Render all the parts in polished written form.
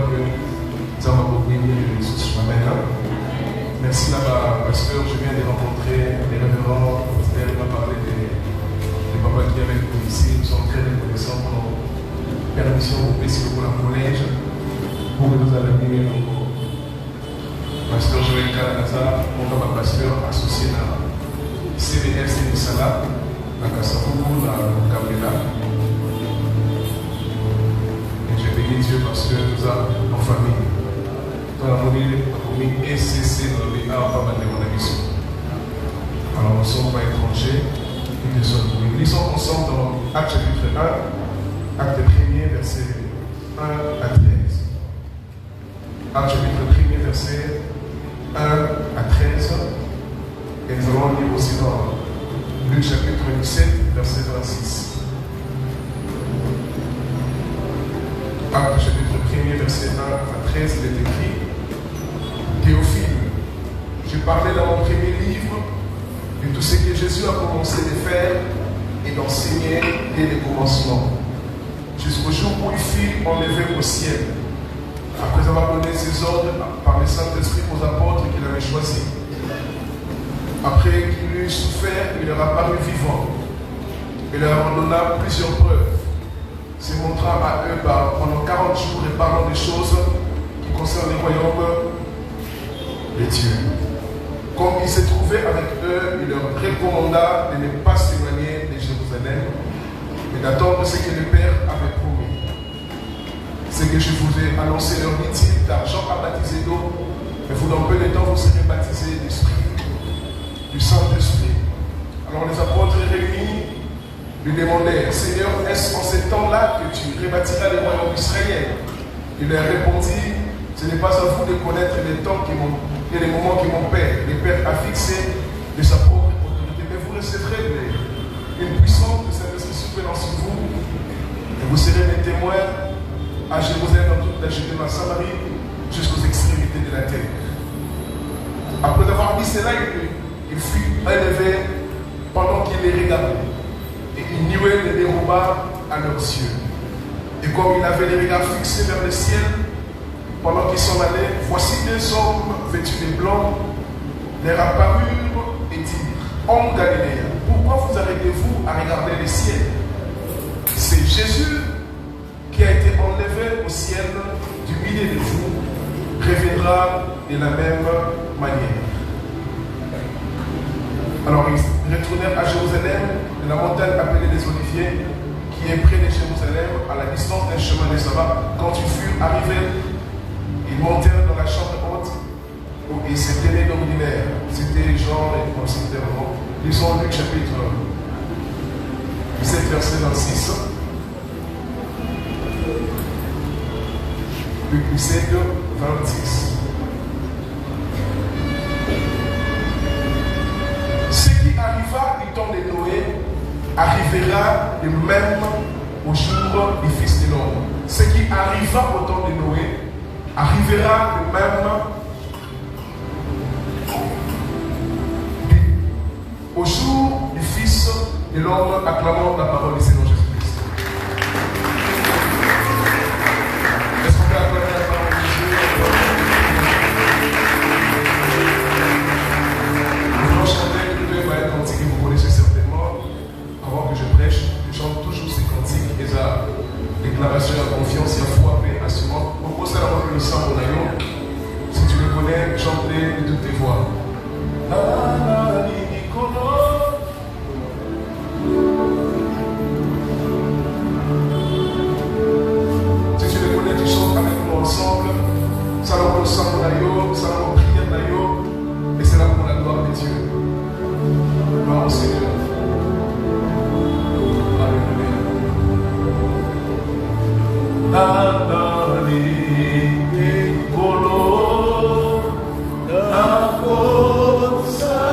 que nous avons beaucoup aimé ce matin. Merci là-bas, pasteur. Je viens de rencontrer les révérends. Il m'a parlé des papas qui avaient nous ici. Nous sommes très reconnaissants pour nos permissions au PC pour la collège. Pour que nous allons venir au pasteur Joël Kalanaza, mon papa pasteur associé à CBS de Salah, à Kassapourou, à Kabela. Et j'ai béni Dieu parce que nous avons en famille. Dans la famille ECC, dans le A, pas mal de mon mission. Alors nous ne sommes pas étrangers, nous sommes nous lisons ensemble dans Acte chapitre 1, acte 1er, verset 1 à 13. Acte chapitre 1er, verset 1 à 13. Et nous allons lire aussi dans Luc chapitre 17, verset 26. Acte chapitre 1er, verset 1 à 13, il est écrit: Théophile, je parlais dans mon premier livre de tout ce que Jésus a commencé de faire et d'enseigner dès le commencement, jusqu'au jour où il fut enlevé au ciel, après avoir donné ses ordres par le Saint-Esprit aux apôtres qu'il avait choisis. Après qu'il eut souffert, il leur apparut vivant. Il leur en donna plusieurs preuves, se montrant à eux pendant 40 jours et parlant des choses qui concernent le royaume de Dieu. Comme il se trouvait avec eux, il leur recommanda de ne pas s'éloigner de Jérusalem, mais d'attendre ce que le Père avait promis. Ce que je vous ai annoncé, leur dit-il, car Jean a baptisé d'eau, mais vous, dans peu de temps, vous serez baptisés d'Esprit, du Saint-Esprit. Alors les apôtres réunis lui demandèrent: Seigneur, est-ce en ce temps-là que tu rebâtiras le royaume d'Israël? Il leur répondit: ce n'est pas à vous de connaître les temps et les moments que mon Père, le Père, a fixés de sa propre autorité, mais vous recevrez une puissance de Saint-Esprit survenant sur vous, et vous serez mes témoins à Jérusalem, dans toute la Judée, dans Samarie, jusqu'aux extrémités de la terre. Après avoir dit cela, il fut élevé pendant qu'il les regardait, et il nuait les déroba à leurs yeux. Et comme il avait les regards fixés vers le ciel, pendant qu'ils s'en allaient, voici deux hommes vêtus de blanc leur apparurent et dirent: Hommes Galiléens, pourquoi vous arrêtez-vous à regarder le ciel? C'est Jésus qui a été enlevé au ciel du milieu de vous, reviendra de la même manière. Alors ils retournèrent à Jérusalem, de la montagne appelée des Oliviers, qui est près de Jérusalem, à la distance d'un chemin de sabbat. Quand ils furent arrivés, ils montèrent dans la chambre haute où ils se tenaient d'ordinaire. C'était Jean et considérablement. Lisons Luc chapitre 17, verset 26. Luc 17, 26. Ce qui arriva du temps de Noé arrivera de même au jour du Fils de l'homme. Ce qui arriva au temps de Noé arrivera de même au jour du Fils de l'homme. Acclamons la parole du Seigneur Jésus-Christ. Est-ce qu'on peut acclamer la parole de Jésus? Nous allons chanter le deux cantiques que vous connaissez certainement. Avant que je prêche, je chante toujours ces cantiques et ça déclaration de confiance, il y a foi, paix, assurance. Pourquoi ça va le sang au naïon? Si tu le connais, chante-les de toutes tes voix. Si tu le connais, tu chantes avec nous ensemble. Ça va le sang au naïon, ça va la prière naïon, et c'est là pour la gloire de Dieu. Gloire au Seigneur. Adonai, Kolo, na força.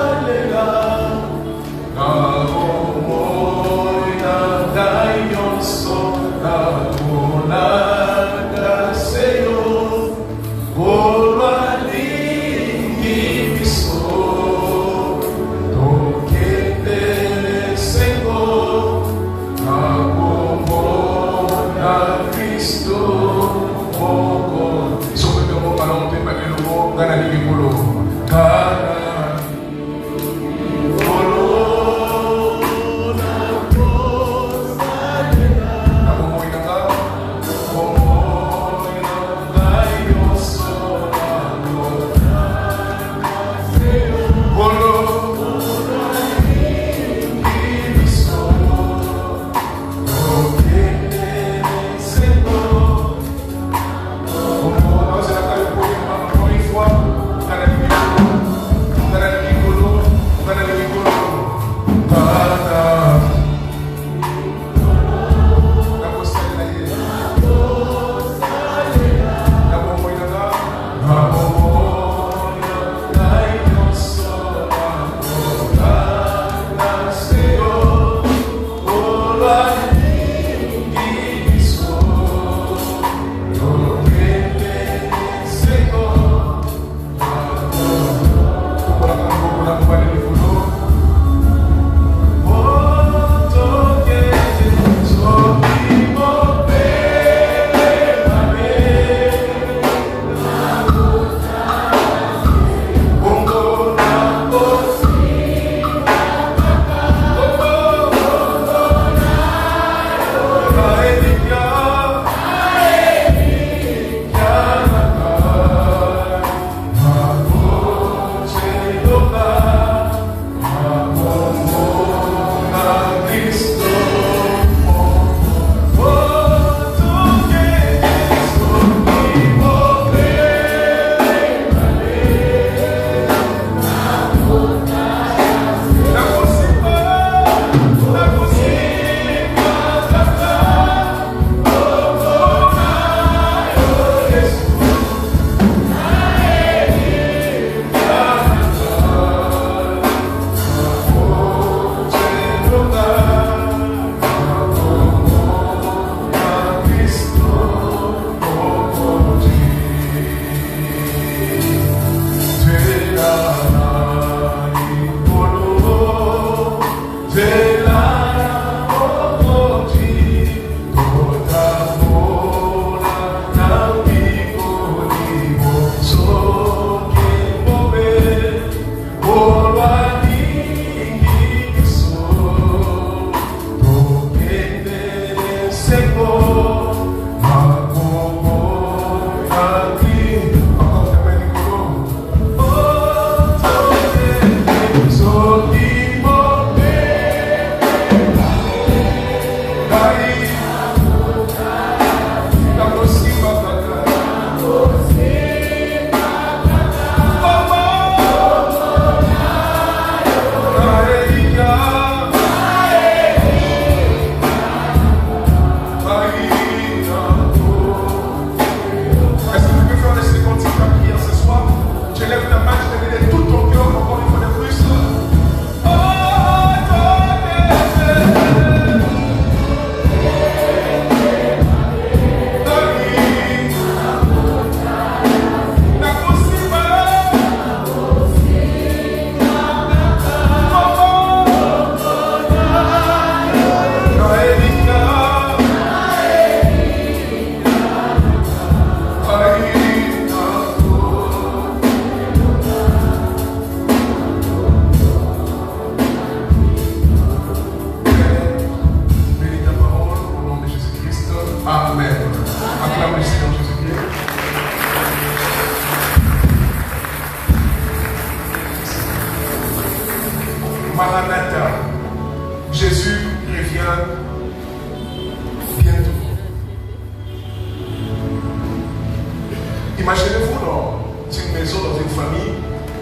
Imaginez-vous dans une maison, dans une famille,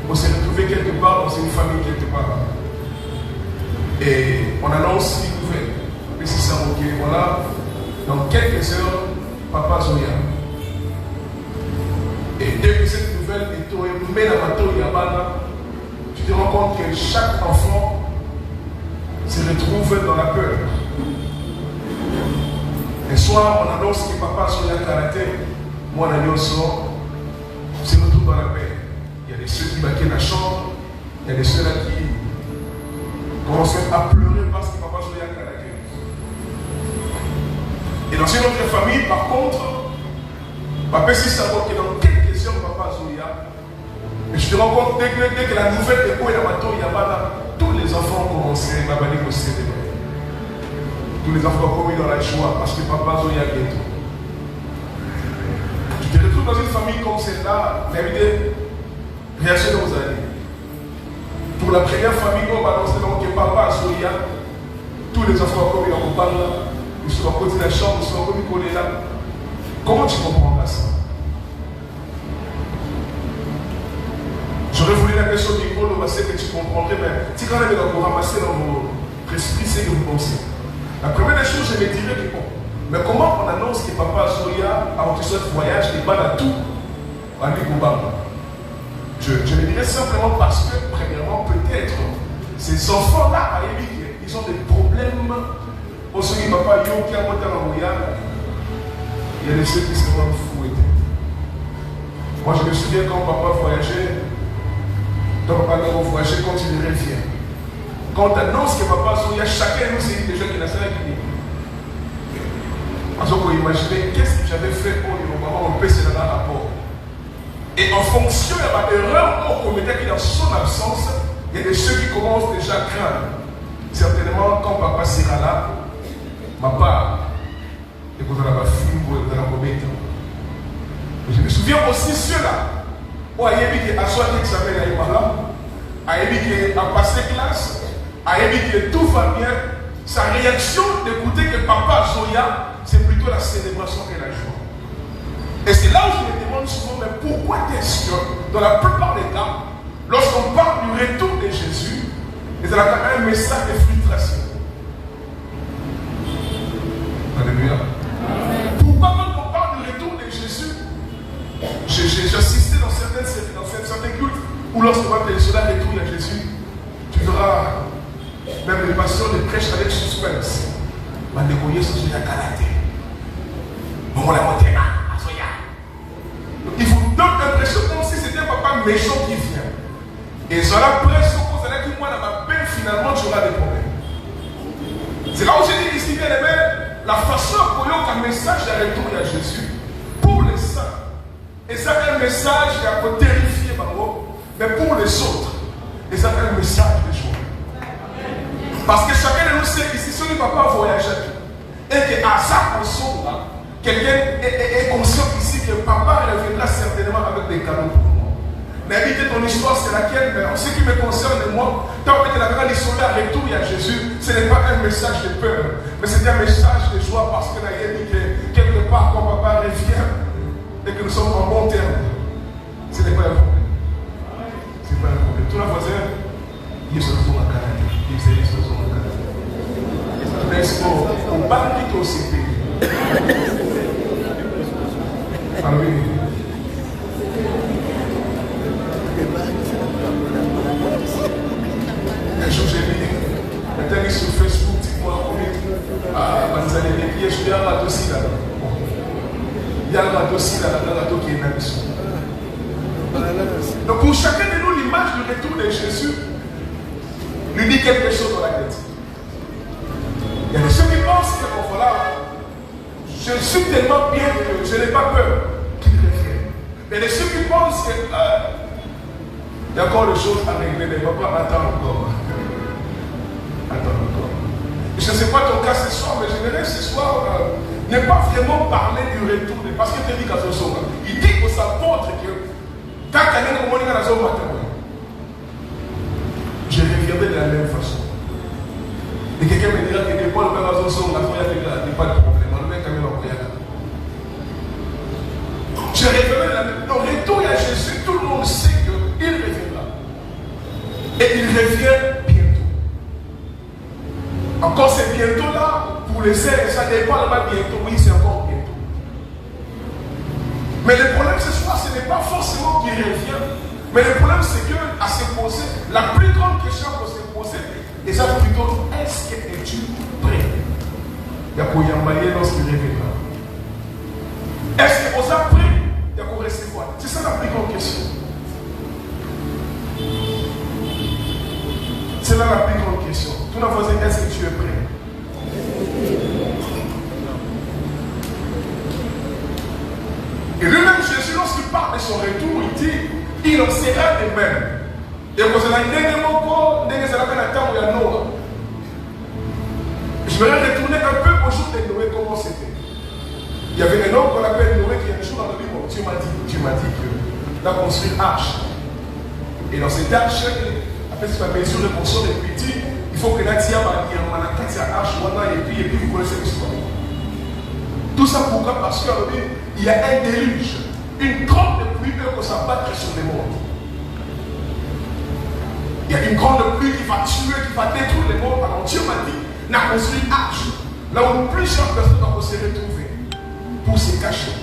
on s'est retrouvé quelque part dans une famille quelque part. Et on annonce une nouvelle. Mais c'est ça, ok, voilà, dans quelques heures, Papa Zoya. Et dès que cette nouvelle est tombée dans la bateau Yabana, tu te rends compte que chaque enfant se retrouve dans la peur. Et soit on annonce que Papa Zoya karaté, moi on a sort, se retrouve dans la paix. Il y a des ceux qui baquent la chambre, il y a des ceux là qui commencent à pleurer parce que Papa Zoya karaté. Et dans une autre famille, par contre, Papa si savoir que dans quelques heures, Papa Zoya, et je te rends compte dès que la nouvelle est où il y a bateau, il y a pas tous les enfants ont commencé à m'abaler au célébrer. Tous les enfants ont commis dans la joie parce que Papa Zoya est bientôt. Tu te retrouves dans une famille comme celle-là, l'invité, réaction aux années. Pour la première famille, on va annoncer donc que Papa Zoya, tous les enfants ont commis en parle. Ils sont à côté de la chambre, ils sont comme collés là. Comment tu comprendras ça? J'aurais voulu la question du mot, c'est que tu comprendrais, mais si quand même vous ramasser dans votre esprit, c'est que vous pensez. La première des choses, je me dirais que bon, mais comment on annonce que Papa Zoya, avant que ce soit voyage, n'est pas dans tout à l'Igobama? Je me dirais simplement parce que, premièrement, peut-être, ces enfants-là, ils ont des problèmes. Pour ceux qui ne pas yo qui a monté en Moya, il y a des ceux qui se rendent fouettés. Moi je me souviens quand papa voyageait, quand papa voyageait, quand il revient. Quand on annonce que papa Zoya, chacun de nous c'est des gens qui n'a pas qui parce qu'on peut imaginer qu'est-ce que j'avais fait pour le moment, on peut se donner un rapport. Et en fonction de l'erreur qu'on commettait dans son absence, il y a des ceux qui commencent déjà à craindre. Certainement quand papa sera là, ma part, et vous avez film pour la commettre. Je me souviens aussi ceux-là. Où il y a dit qu'à soit l'examen à Imala, il y a dit qu'à passer classe, il y a dit que tout va bien. Sa réaction d'écouter que Papa Zoya, c'est plutôt la célébration et la joie. Et c'est là où je me demande souvent, mais pourquoi est-ce que, dans la plupart des cas, lorsqu'on parle du retour de Jésus, il y a un message de frustration. Alléluia. Pourquoi quand on parle du retour de Jésus, j'ai assisté dans certains cultes où lorsqu'on va te laisser là retour à Jésus, tu verras même les pasteurs les prêchent avec suspense. On va décoller sur Zoya Karaté. On va la monter là, à Zoya. Il vous donne l'impression comme si c'était un papa méchant qui vient. Et sur la presse, on allait dire moi dans ma paix, finalement tu auras des problèmes. C'est là où j'ai dit ici, bien aimé, la façon pour y avoir un message de retour à Jésus pour les saints. Et ça fait un message qui a terrifié Bango, mais pour les autres, et ça fait un message de joie. Parce que chacun de nous sait qu'ici, si on ne va pas voyager, et qu'à sa console, quelqu'un est conscient ici que papa reviendra certainement avec des cadeaux pour moi. N'habitez ton histoire, c'est laquelle, mais en ce qui me concerne, moi, tant que la grande histoire à retour à Jésus, ce n'est pas un message de peur, mais c'est un message de joie parce que la dit que quelque part, quand papa revient et que nous sommes en bon terme, ce n'est pas un problème. Ce n'est pas un problème. Tout la voisin, il se retrouve à Canada. Il se retrouve à Canada. Mais c'est pour le bar qui est aussi payé. Ah oui. Un jour, j'ai mis sur Facebook, dis-moi, je suis un bateau aussi là. Il y a un bateau aussi là, un bateau qui est dans la mission. Donc, pour chacun de nous, l'image du retour de Jésus lui dit quelque chose dans la tête. Il y a des gens qui pensent que, bon, voilà, je suis tellement bien que je n'ai pas peur qu'il revienne. Il y a des gens qui pensent que. Il y a encore des choses à régler, mais papa, attends encore. Attends encore. Je ne sais pas ton cas ce soir, mais j'aimerais ce soir ne pas vraiment parler du retour. Parce que tu dis qu'à ce soir, il dit aux apôtres que quand quelqu'un est dans la zone matin, je reviendrai de la même façon. Et quelqu'un me dira que des fois, le père dans la zone, il n'y a pas de problème. On le met quand même en voyage. Je reviendrai de la même façon. ce n'est pas forcément qu'il revient. Mais le problème, c'est qu'à se poser, la plus grande question pour se poser, et ça plutôt, est-ce que es-tu prêt? Il y a pour y emballer lorsqu'il reviendra. Est-ce que vous êtes prêt? Il y a pour recevoir. C'est ça la plus grande question. C'est là la plus grande question. Tout le monde dit, est-ce que tu es prêt? Et lui-même, Jésus, lorsqu'il parle de son retour, il dit, il en sera de même. Et quand on a je vais retourner un peu au jour de Noé, comment c'était. Il y avait un homme qu'on appelle Noé qui un jour dans le livre, tu m'as dit qu'il a construit une arche. Et dans cette arche, après cette mesure de construction de petit, il faut que l'arche, et puis vous connaissez l'histoire. Tout ça pourquoi? Parce qu'il y a un déluge, une grande pluie qui s'abattre sur le monde. Il y a une grande pluie qui va tuer, qui va détruire le monde. Alors Dieu m'a dit, il a construit une arche, là où plusieurs personnes vont se retrouver pour se cacher.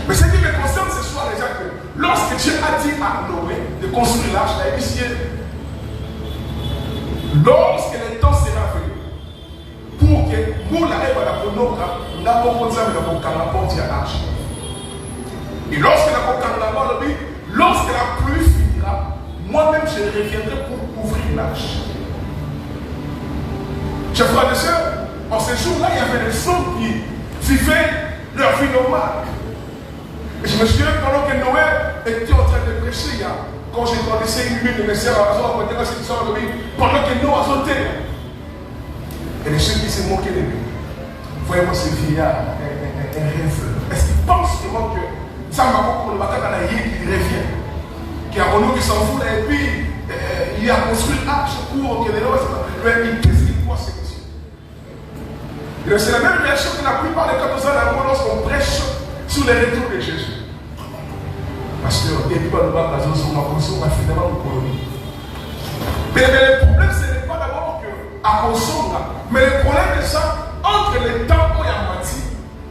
Mais ce qui me concerne ce soir, déjà, que lorsque Dieu a dit à Noé de construire l'arche, il a dit, lorsque le temps sera venu, pour que nous n'arrivions à la ponoka, nous n'avons pas besoin de la porte de l'arche. Et lorsque la pluie finira, moi-même je reviendrai pour ouvrir l'arche. Chers frères et sœurs, en ce jour-là, il y avait des hommes qui vivaient leur vie normale. Et je me souviens pendant que Noé était en train de prêcher, quand j'ai grandissé une minute de mes sœurs, pendant que Noé a sauté. Et les ceux qui se moquaient de lui, voyez-moi ce vieillard, un rêveur. Est-ce qu'il pense vraiment que ça m'a beaucoup le matin dans la yé qui revient, qui a Renaud qui s'en fout, et puis il a construit l'arche pour que les gens. Mais qu'est-ce qu'il croit ces questions? C'est la même réaction que la plupart des cas nous avons lorsqu'on prêche sur les retours de Jésus. Parce que depuis le bas, on a finalement le colonie. Mais le problème, ce n'est pas d'abord qu'à consommer, mais le problème est ça, entre les temps où il y a mati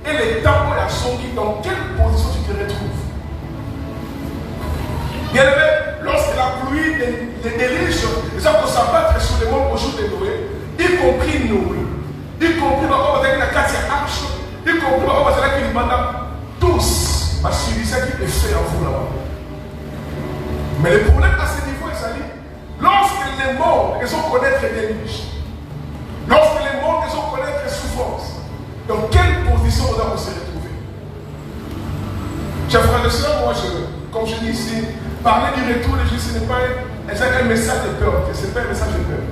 et les temps où il y a songi, dans quelle position tu te retrouves? Bien aimé, lorsque la pluie les déluge, les gens vont s'abattre sur le monde au jour de Noé, y compris Noé, y compris avec la Katia Arche, y compris avec la Madame, tous, parce que c'est ça qui est fait en vous là-bas. Mais le problème à ce niveau, c'est lorsque les morts, ils ont connaître les déluges, lorsque les morts, ils ont connaître les souffrances, dans quelle position on doit se retrouver? Chers frères et sœurs, moi, comme je dis ici, parler du retour de Jésus, ce n'est pas un message de peur, ce n'est pas un message de peur.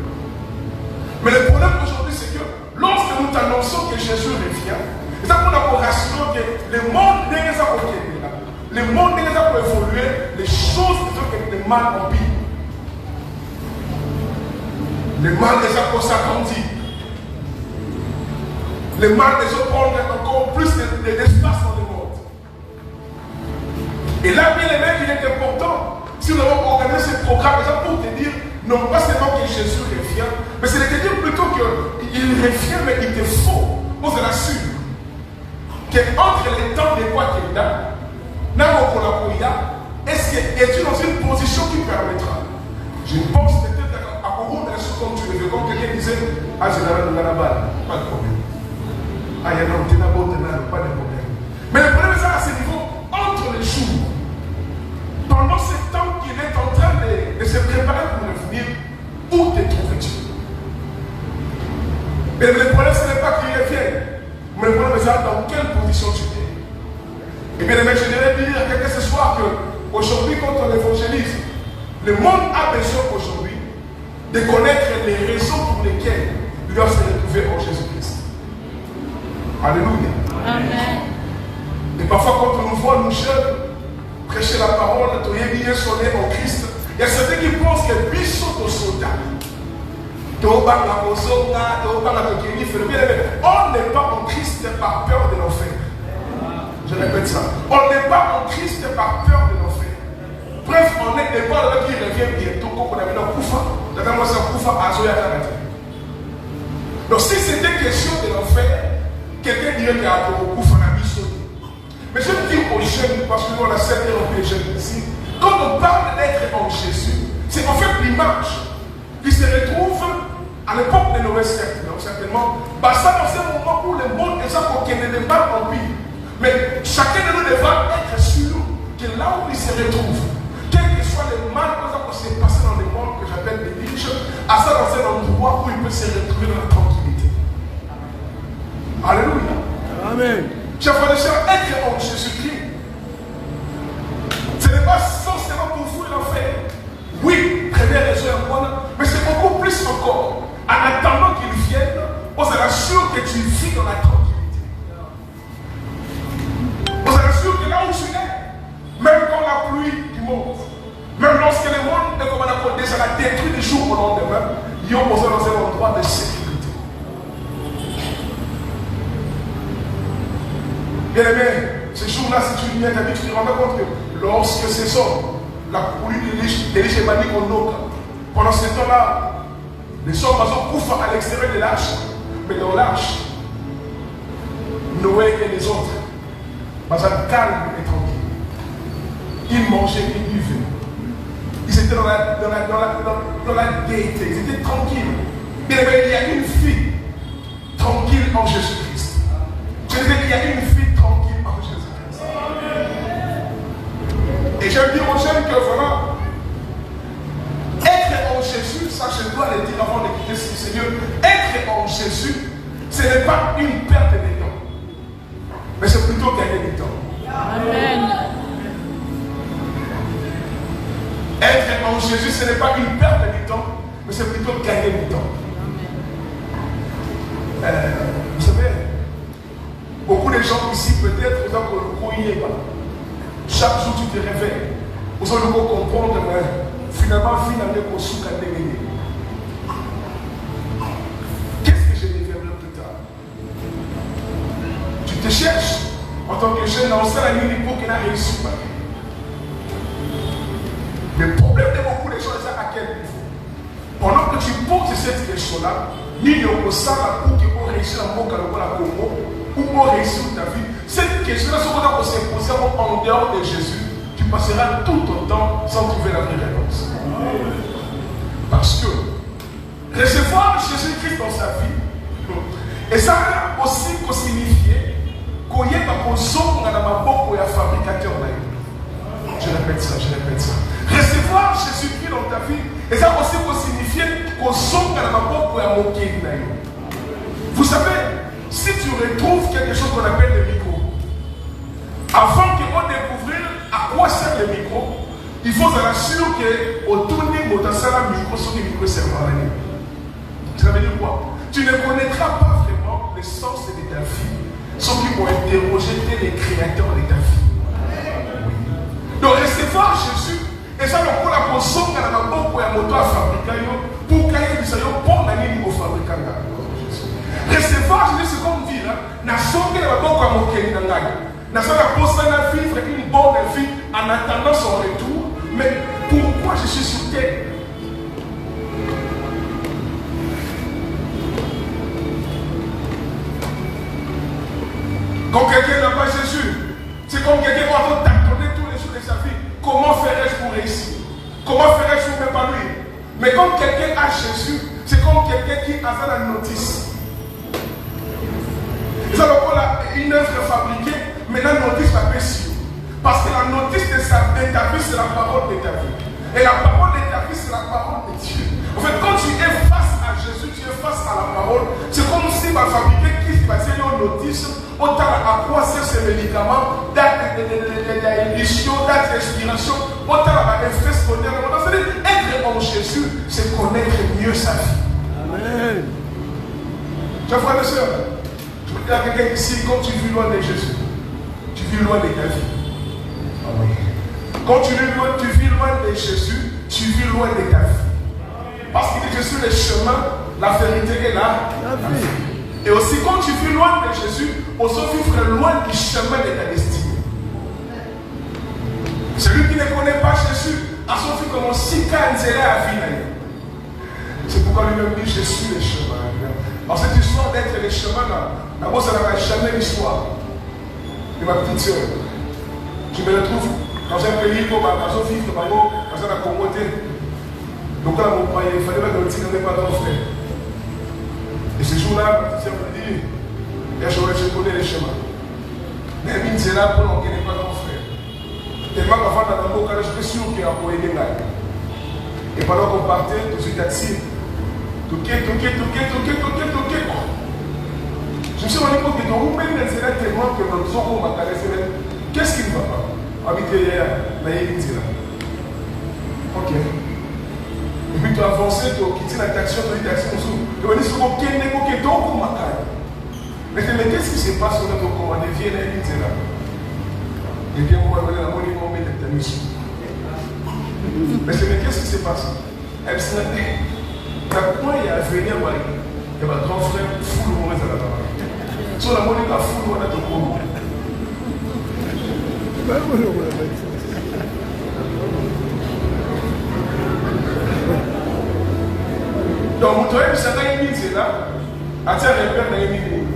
Mais le problème aujourd'hui, c'est que lorsque nous t'annonçons que Jésus revient, c'est ça qu'on a pour rassurer que le monde n'est pas pour le monde n'est pas pour évoluer, les choses que le mal en pire. Le mal déjà pour s'agrandir. Le mal déjà prendre encore plus d'espace dans le monde. Et là, bien les mecs, il est important, si nous avons organisé ce programme, déjà pour te dire, non pas seulement que Jésus revient, mais c'est de te dire plutôt qu'il revient, mais il te faut. On se l'assure. Qu'entre les temps de quoi qu'il a, est-ce que es-tu dans une position qui permettra? Je pense peut-être à beaucoup de choses comme tu le veux, comme quelqu'un disait, ah, je n'avais pas de problème. Ah, il y a pas de problème. Mais le problème, c'est à ce niveau, entre les jours, pendant ce temps qu'il est en train de se préparer pour revenir, où te trouves-tu? Mais le problème, ce n'est pas qu'il revienne, mais le problème, c'est dans quelle position tu es. Et bien, je dirais dire à quelqu'un ce soir qu'aujourd'hui, quand on évangélise, le monde a besoin aujourd'hui de connaître les raisons pour lesquelles ils doivent se retrouver en Jésus-Christ. Alléluia. Amen. Et parfois, quand on nous voit, nous jeunes, prêcher la parole, nous sonner en Christ, il y a certains qui pensent que biso de soldat. On n'est pas en Christ par peur de l'enfer. Je répète ça. On n'est pas en Christ par peur de l'enfer. Bref, on n'est pas là qui revient bientôt, comme on a vu dans Koufa. Donc si c'était question de l'enfer, quelqu'un dirait qu'il y a un Koufa. Mais Mais je veux dire aux jeunes, parce que nous on a certains des jeunes ici, quand on parle d'être en Jésus, c'est en fait l'image qui se retrouve à l'époque de Noé, certainement. Ça dans ce moment où le monde est aucun élément en vie. Mais chacun de nous devra être sûr que là où il se retrouve, quel que soit le mal qui s'est passé dans le monde que j'appelle des niches, à ça dans un endroit où il peut se retrouver dans la tranquillité. Alléluia. Amen. Chers frères et sœurs, être en Jésus-Christ, ce n'est pas forcément pour vous l'enfer. Oui, première raison est bonne, mais c'est beaucoup plus encore. En attendant qu'il vienne, on s'assure que tu vis dans la tranquillité. On s'assure que là où tu es, même quand la pluie qui monte, même lorsque le monde est comme on a déjà la détruit du jour au lendemain, ils ont besoin dans un endroit de sécurité. Bien aimé, ce jour-là, si tu viens d'habitude, tu te rends compte que lorsque ces hommes, la pluie de l'Échébani qu'on note, pendant ce temps-là, les hommes coufrent à l'extérieur de l'arche, mais dans l'arche, Noé et les autres, calme et tranquille. Ils mangeaient, ils buvaient. Ils étaient dans la gaieté, ils étaient tranquilles. Bien aimé, il y a une fille tranquille en Jésus-Christ. Je disais qu'il y a une fille tranquille en Jésus-Christ. Et j'aime dire aux jeunes que vraiment, être en Jésus, ça je dois le dire avant de quitter ce Seigneur, être en Jésus, ce n'est pas une perte de temps, mais c'est plutôt gagner du temps. Amen. Être en Jésus, ce n'est pas une perte de temps, mais c'est plutôt gagner du temps. Vous savez, beaucoup de gens ici, peut-être, vous avez le chaque jour tu te réveilles, vous allez comprendre, finalement, qu'est-ce que je deviendrai plus tard? Tu te cherches en tant que jeune, on sait la nuit pour qu'il a réussi. Le problème de beaucoup de gens, c'est à quel niveau? Pendant que tu poses cette question-là, ni le ressent pour qu'ils ont réussi à mon Congo, ou ont réussi ta vie. Cette question-là, ce qu'on a posé en dehors de Jésus, tu passeras tout ton temps sans trouver la vraie réponse. Parce que recevoir Jésus-Christ dans sa vie, et ça a aussi signifié qu'on y est dans le fabricateur. Je répète ça. Recevoir Jésus-Christ dans ta vie, et ça a aussi signifié qu'on sonne dans la moquer. Vous savez, si tu retrouves quelque chose qu'on appelle le micro, avant qu'on découvrir à quoi sert le micro, il faut s'assurer qu'au tourner micro, sur le micro servant. Ça veut dire quoi? Tu ne connaîtras pas vraiment le sens de ta vie, sauf qu'ils vont interroger les créateurs de ta vie. Donc recevoir Jésus, et ça nous la consomme dans la banque à moto à fabriquer pour qu'il y ait pour l'année au fabricant. Recevoir Jésus, c'est comme dire, n'a sauvé la banque à moquer dans la n'a pas vivre une bonne vie en attendant son retour. Mais pourquoi je suis sur terre? Quand quelqu'un n'a pas Jésus, c'est comme quelqu'un qui va t'attendre tous les jours de sa vie. Comment ferais-je pour réussir? Comment ferais-je pour m'épanouir? Mais quand quelqu'un a Jésus, c'est comme quelqu'un qui a fait la notice. Ils ont une œuvre fabriquée, mais la notice va baisser. Parce que la notice de ta vie, c'est la parole de ta vie. Et la parole de ta vie, c'est la parole de Dieu. En fait, quand tu es face à Jésus, tu es face à la parole. C'est comme si ma fabriqué qui va faire une notice, autant à quoi sert ces médicaments, date d'édition, date d'expiration, autant à effet secondaire. C'est-à-dire, être en Jésus, c'est connaître mieux sa vie. Amen. Chers frères et sœurs, je veux dire à quelqu'un ici, quand tu vis loin de Jésus, tu vis loin de ta vie. Quand tu vis loin de Jésus, tu vis loin de ta vie. Parce qu'il dit que je suis le chemin, la vérité et la vie. Et aussi quand tu vis loin de Jésus, aussi vivre loin du chemin de ta destinée. Celui qui ne connaît pas Jésus, a son vie comme si canzélé à vie. C'est pourquoi lui-même dit je suis le chemin. Alors cette histoire d'être le chemin là, d'abord ça n'a jamais l'histoire de ma petite soeur. Je me retrouve dans un pays où je vis dans un Congo. Donc là, mon père, il fallait mettre le petit pas grand frère. Et ce jour-là, ma petite me dit, je connais les chemins. Mais il dit là, pour qu'on n'est pas grand frère. Tellement qu'avant dans le cas, j'étais sûr qu'il y a un poème là. Et pendant qu'on partait, tout ce taxi, toqué. Je me suis rendu compte que dans le même c'est tellement que notre son m'a caressé. Qu'est-ce qui ne va pas? Habiter là, ok. Et puis tu as avancé, tu as quitté la taxi, tu as dit taxi, tu as dit ce qu'on est donc on m'a caressé. Mais qu'est-ce qui se passe quand on a commandé? Viens là, il là. Et bien, on va donner la monnaie pour mettre ta mission. Mais qu'est-ce qui se passe? Elle s'est dit, quand il y a venu à Marie, il y a un grand frère, fou le mauvais à la table. Sur la monnaie, il a fou le mauvais à ton corps. Donc, vous voyez, ça a été mis là, à tiens, les pères n'a été mis.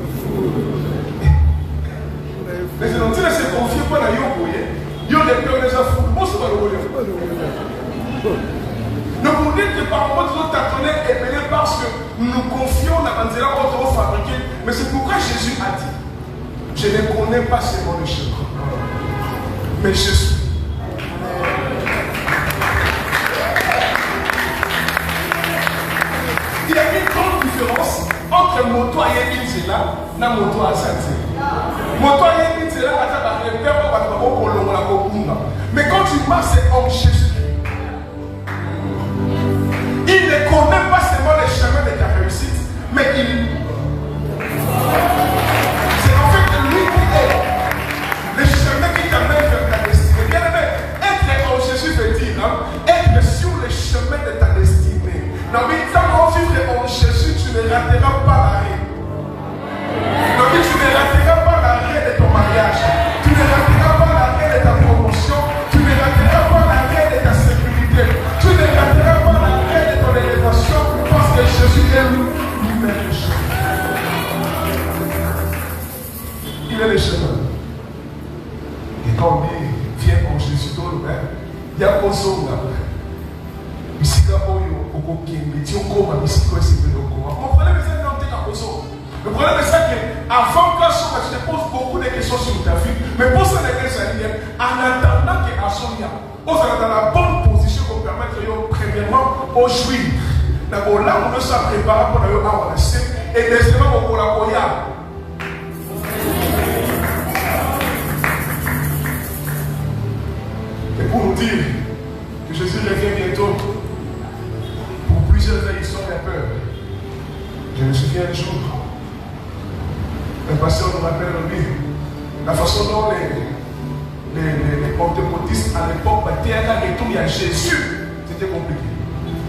Mais c'est donc, il s'est confié pour la Yoko. Il y a des pères déjà fous. Bon, c'est pas le volet. Donc, vous dites que par contre, nous tâtonnons et mêlés parce que nous confions la bandiera qu'on doit fabriquer. Mais c'est pourquoi Jésus a dit, je ne connais pas seulement le chemin, mais Jésus. Il y a une grande différence entre moto et Yémizela et moto à Santé. Moto et Yémizela, mais quand tu marches, c'est en Jésus. Il ne connaît pas seulement les chemins de ta réussite, mais c'est en fait lui qui est le chemin qui t'amène vers ta destinée. Bien aimé, être en Jésus veut dire être sur le chemin de ta destinée. Non, mais quand tu es en Jésus, tu ne rateras pas l'arrêt. Non, mais tu ne rateras pas l'arrêt de ton mariage. Tu ne rateras pas l'arrêt de ta promotion. Tu ne rateras pas l'arrêt de ta sécurité. Tu ne rateras pas l'arrêt de ton élévation parce que Jésus est lui-même le chemin. Il est le chemin. Et quand on dit, viens en Jésus, il y a un son là. Le problème est ça qu'avant que je te pose beaucoup de questions sur ta vie, mais pour ça, en attendant que Asonia, on est dans la bonne position pour permettre premièrement aux Juifs. D'abord là, on ne s'est préparé pour aller à l'Ouest et deuxièmement pour la Koya. Et pour nous dire que Jésus revient bientôt, pour plusieurs histoires de peur. Je me souviens un jour, un pasteur nous rappelle lui, la façon dont les pentecôtistes à l'époque battaient à retour à Jésus, c'était compliqué.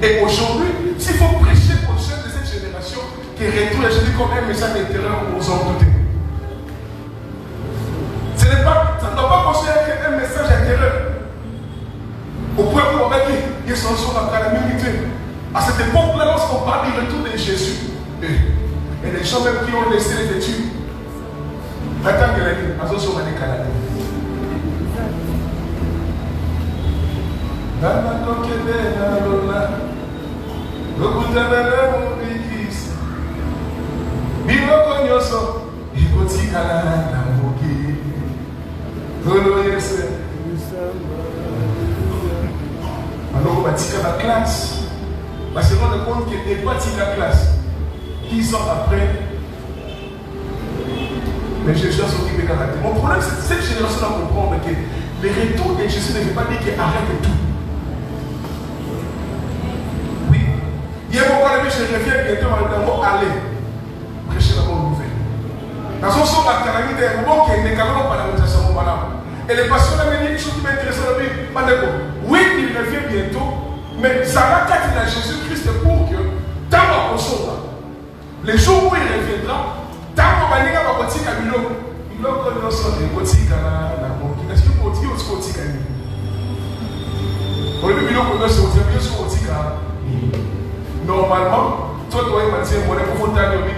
Et aujourd'hui, s'il faut prêcher pour ceux de cette génération qui retournent à Jésus comme un message d'intérieur aux hommes doutés. Ça ne doit pas considérer un message intérieur. Au point où on va dire, ils sont sur la calamité. À cette époque-là, lorsqu'on parle du retour de Jésus, et les gens même qui ont laissé les études, attends que la vie, ils sont sur les canaux. Alors on va tirer la classe. Parce qu'on se rend compte qu'il n'est pas tiré la classe. Qui sort après? Mais Jésus a sorti de caractère. Mon problème, c'est que cette génération doit comprendre que le retour de Jésus ne veut pas dire qu'il arrête tout. Oui. Hier, mon frère, je reviens bientôt dans le mot aller. Prêcher la bonne nouvelle. Dans son son, la calamité est un mot qui est négalement par la motivation. Et les patients ont dit une chose qui m'intéresse dans la vie. Oui, il revient bientôt. Mais ça va être à Jésus-Christ pour que, tant qu'on soit, les jours où il reviendra, tant qu'on va aller à Boti Camilo, il va nous sortir de Boti Camilo. Est-ce que Boti ou Boti Camilo? Au début, il va se dire bien sur Boti Camilo. Normalement, toi, tu vas me dire, moi, je vais vous dire, je vais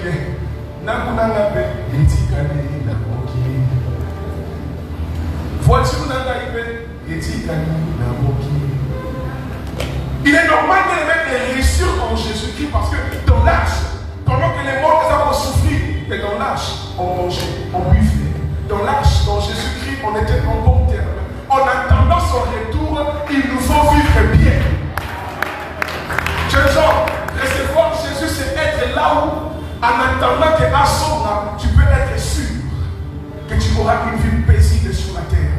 voiture il est normal que les mecs aient réussi en Jésus-Christ parce que dans l'âge, pendant que les morts ont souffert, mais dans l'âge, on mangeait, on buvait. Dans l'âge, dans Jésus-Christ, on était en bon terme. En attendant son retour, il nous faut vivre bien. Jeunes gens, recevoir Jésus, c'est être là où, en attendant que à son âme, tu peux être sûr que tu auras une vie paisible sur la terre.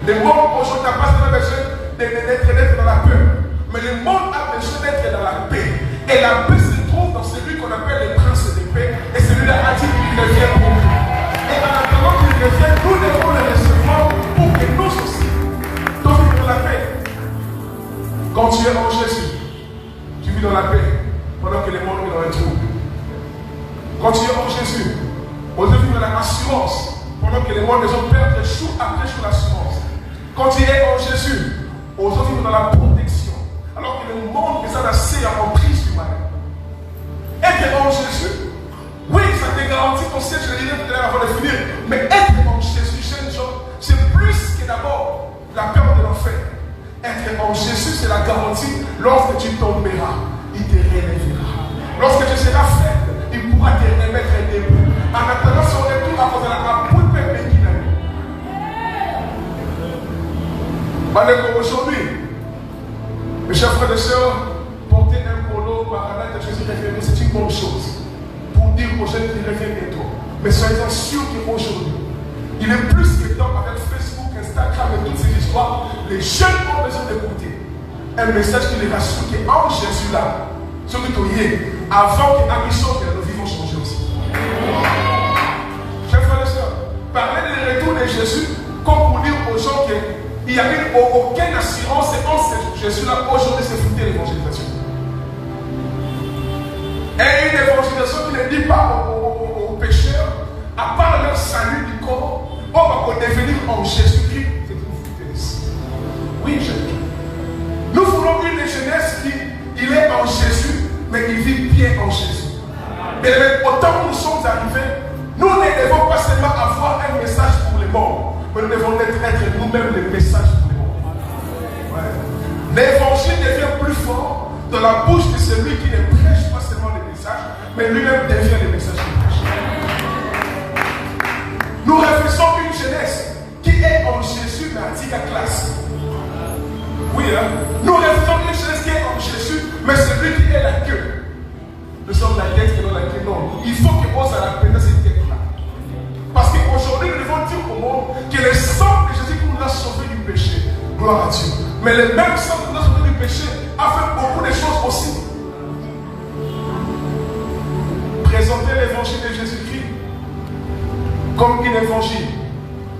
Le monde aujourd'hui n'a pas besoin d'être dans la peur. Mais le monde a besoin d'être dans la paix. Et la paix se trouve dans celui qu'on appelle le prince de paix. Et celui-là a dit qu'il revient pour nous. Et en attendant qu'il revienne, nous devons le recevoir pour que nous aussi, nous vivons dans la paix. Quand tu es en Jésus, tu vis dans la paix pendant que le monde est dans le trouble. Quand tu es en Jésus, on vit dans l'assurance pendant que le monde les perd jour après jour l'assurance. Quand tu es en Jésus, on vit dans la protection. Alors que le monde est assez en prise du mal. Être en Jésus, oui, ça te garantit ton siège, je le dirai tout à l'heure avant de finir. Mais être en Jésus, jeunes gens, c'est plus que d'abord la peur de l'enfer. Être en Jésus, c'est la garantie. Lorsque tu tomberas, il te relèvera. Lorsque tu seras faible, il pourra te remettre debout. En attendant son retour, à cause de la poule pépée qu'il a eu. Aujourd'hui, mes chers frères et sœurs, porter un polo Maranatha de Jésus révélé, c'est une bonne chose. Pour dire aux jeunes qu'il revient bientôt. Mais soyez-en sûrs qu'aujourd'hui, il est plus que temps avec Facebook, Instagram et toutes ces histoires, les jeunes ont besoin d'écouter un message qui les rassure qu'en Jésus là, ce que tu es, avant que Amisson, que nous vivons changer aussi. Chers frères et sœurs, parler du retour de Jésus, comme pour dire aux gens que il n'y a eu aucune assurance en Jésus-là. Aujourd'hui, c'est foutu l'évangélisation. Et une évangélisation qui ne dit pas aux pécheurs, à part leur salut du corps, on va devenir en Jésus-Christ. C'est une foutaise. Oui, nous voulons une jeunesse qui est en Jésus, mais qui vit bien en Jésus. Mais autant que nous sommes arrivés, nous ne devons pas seulement avoir un message pour les morts. Mais nous devons être nous-mêmes les messages pour les morts. Ouais. L'évangile devient plus fort dans la bouche de celui qui ne prêche pas seulement les messages, mais lui-même devient le message qu'il prêche. Nous réfléchissons une jeunesse qui est en Jésus, mais antique à classe. Oui, hein? Nous réfléchissons une jeunesse qui est en Jésus, mais celui qui est la queue. Nous sommes la tête et non la queue. Non. Il faut que ose à la peine cette tête-là. Parce qu'aujourd'hui, nous devons dire au monde que le sang de Jésus qui nous a sauvés du péché, gloire à Dieu. Mais le même sang qui nous a sauvés du péché a fait beaucoup de choses aussi. Présenter l'évangile de Jésus-Christ comme une évangile.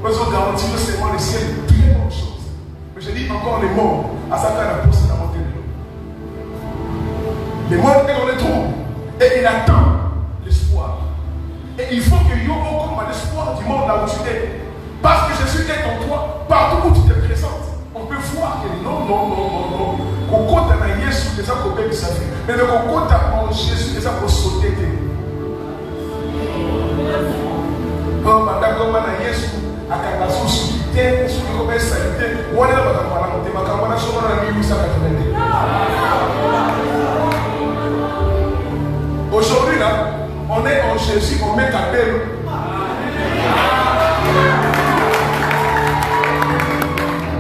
Nous avons garanti seulement le ciel, très bonnes choses. Mais je dis encore les morts, à sa fin la pousse la montée de l'eau. Les morts est dans le trou et il attend l'espoir. Et il faut que Yo comme l'espoir du monde là où tu es. Parce que Jésus est en toi, partout où tu te présentes. On peut voir que non. Coco t'a na Yesu, c'est ça qu'on peut le savoir. Mais le coco t'a en Jésus, c'est ça qu'on saute. Comme madame na Yesu, à Kanasu, Soukité, Soukité, Salité, on est là, on est là, aujourd'hui là, on est en Jésus, on met ta belle.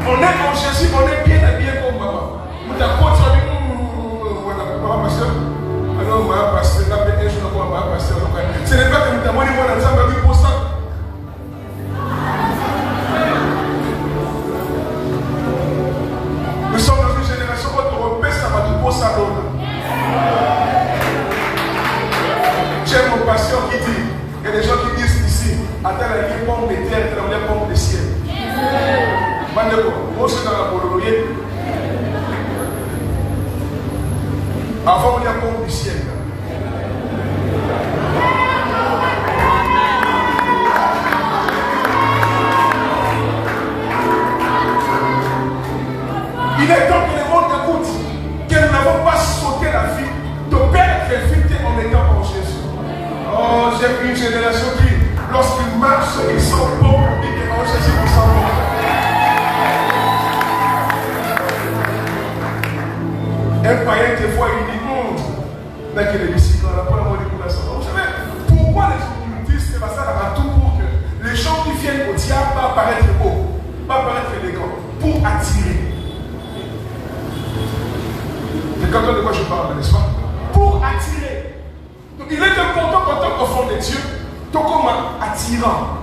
On est en Jésus, on est bien habillé comme maman. Nous t'avons pasteur. Alors, ma pasteur, la paix, je ne vois pas pasteur. Ce n'est pas que nous t'avons dit, moi, nous avons vu pour ça. Nous sommes dans une génération où on repère ça va tout pour ça. J'aime mon pasteur qui dit, il y a des gens qui disent ici, attends la vie pomme de terre, attends la pomme de ciel. Mandeko, moi je suis dans la Bololoye. Avant on y a pomme du ciel. Il est temps que le monde écoute que nous n'avons pas sauté la vie de perdre vérité en étant en Jésus. Oh, j'ai vu une génération qui, lorsqu'ils marchent, ils sont bons, et qu'en Jésus, ils sont bons. Un païen te voit, il dit, mais que les bicycles, on n'a pas la manipulation. Vous savez, pourquoi les occultistes, c'est pas ça, là, tout pour que les gens qui viennent au diable pas paraître beaux, pas paraître élégants, pour attirer. C'est quand de quoi je parle, n'est-ce pas? Pour attirer. Donc il est important qu'en tant qu'enfant de Dieu, ton comme attirant.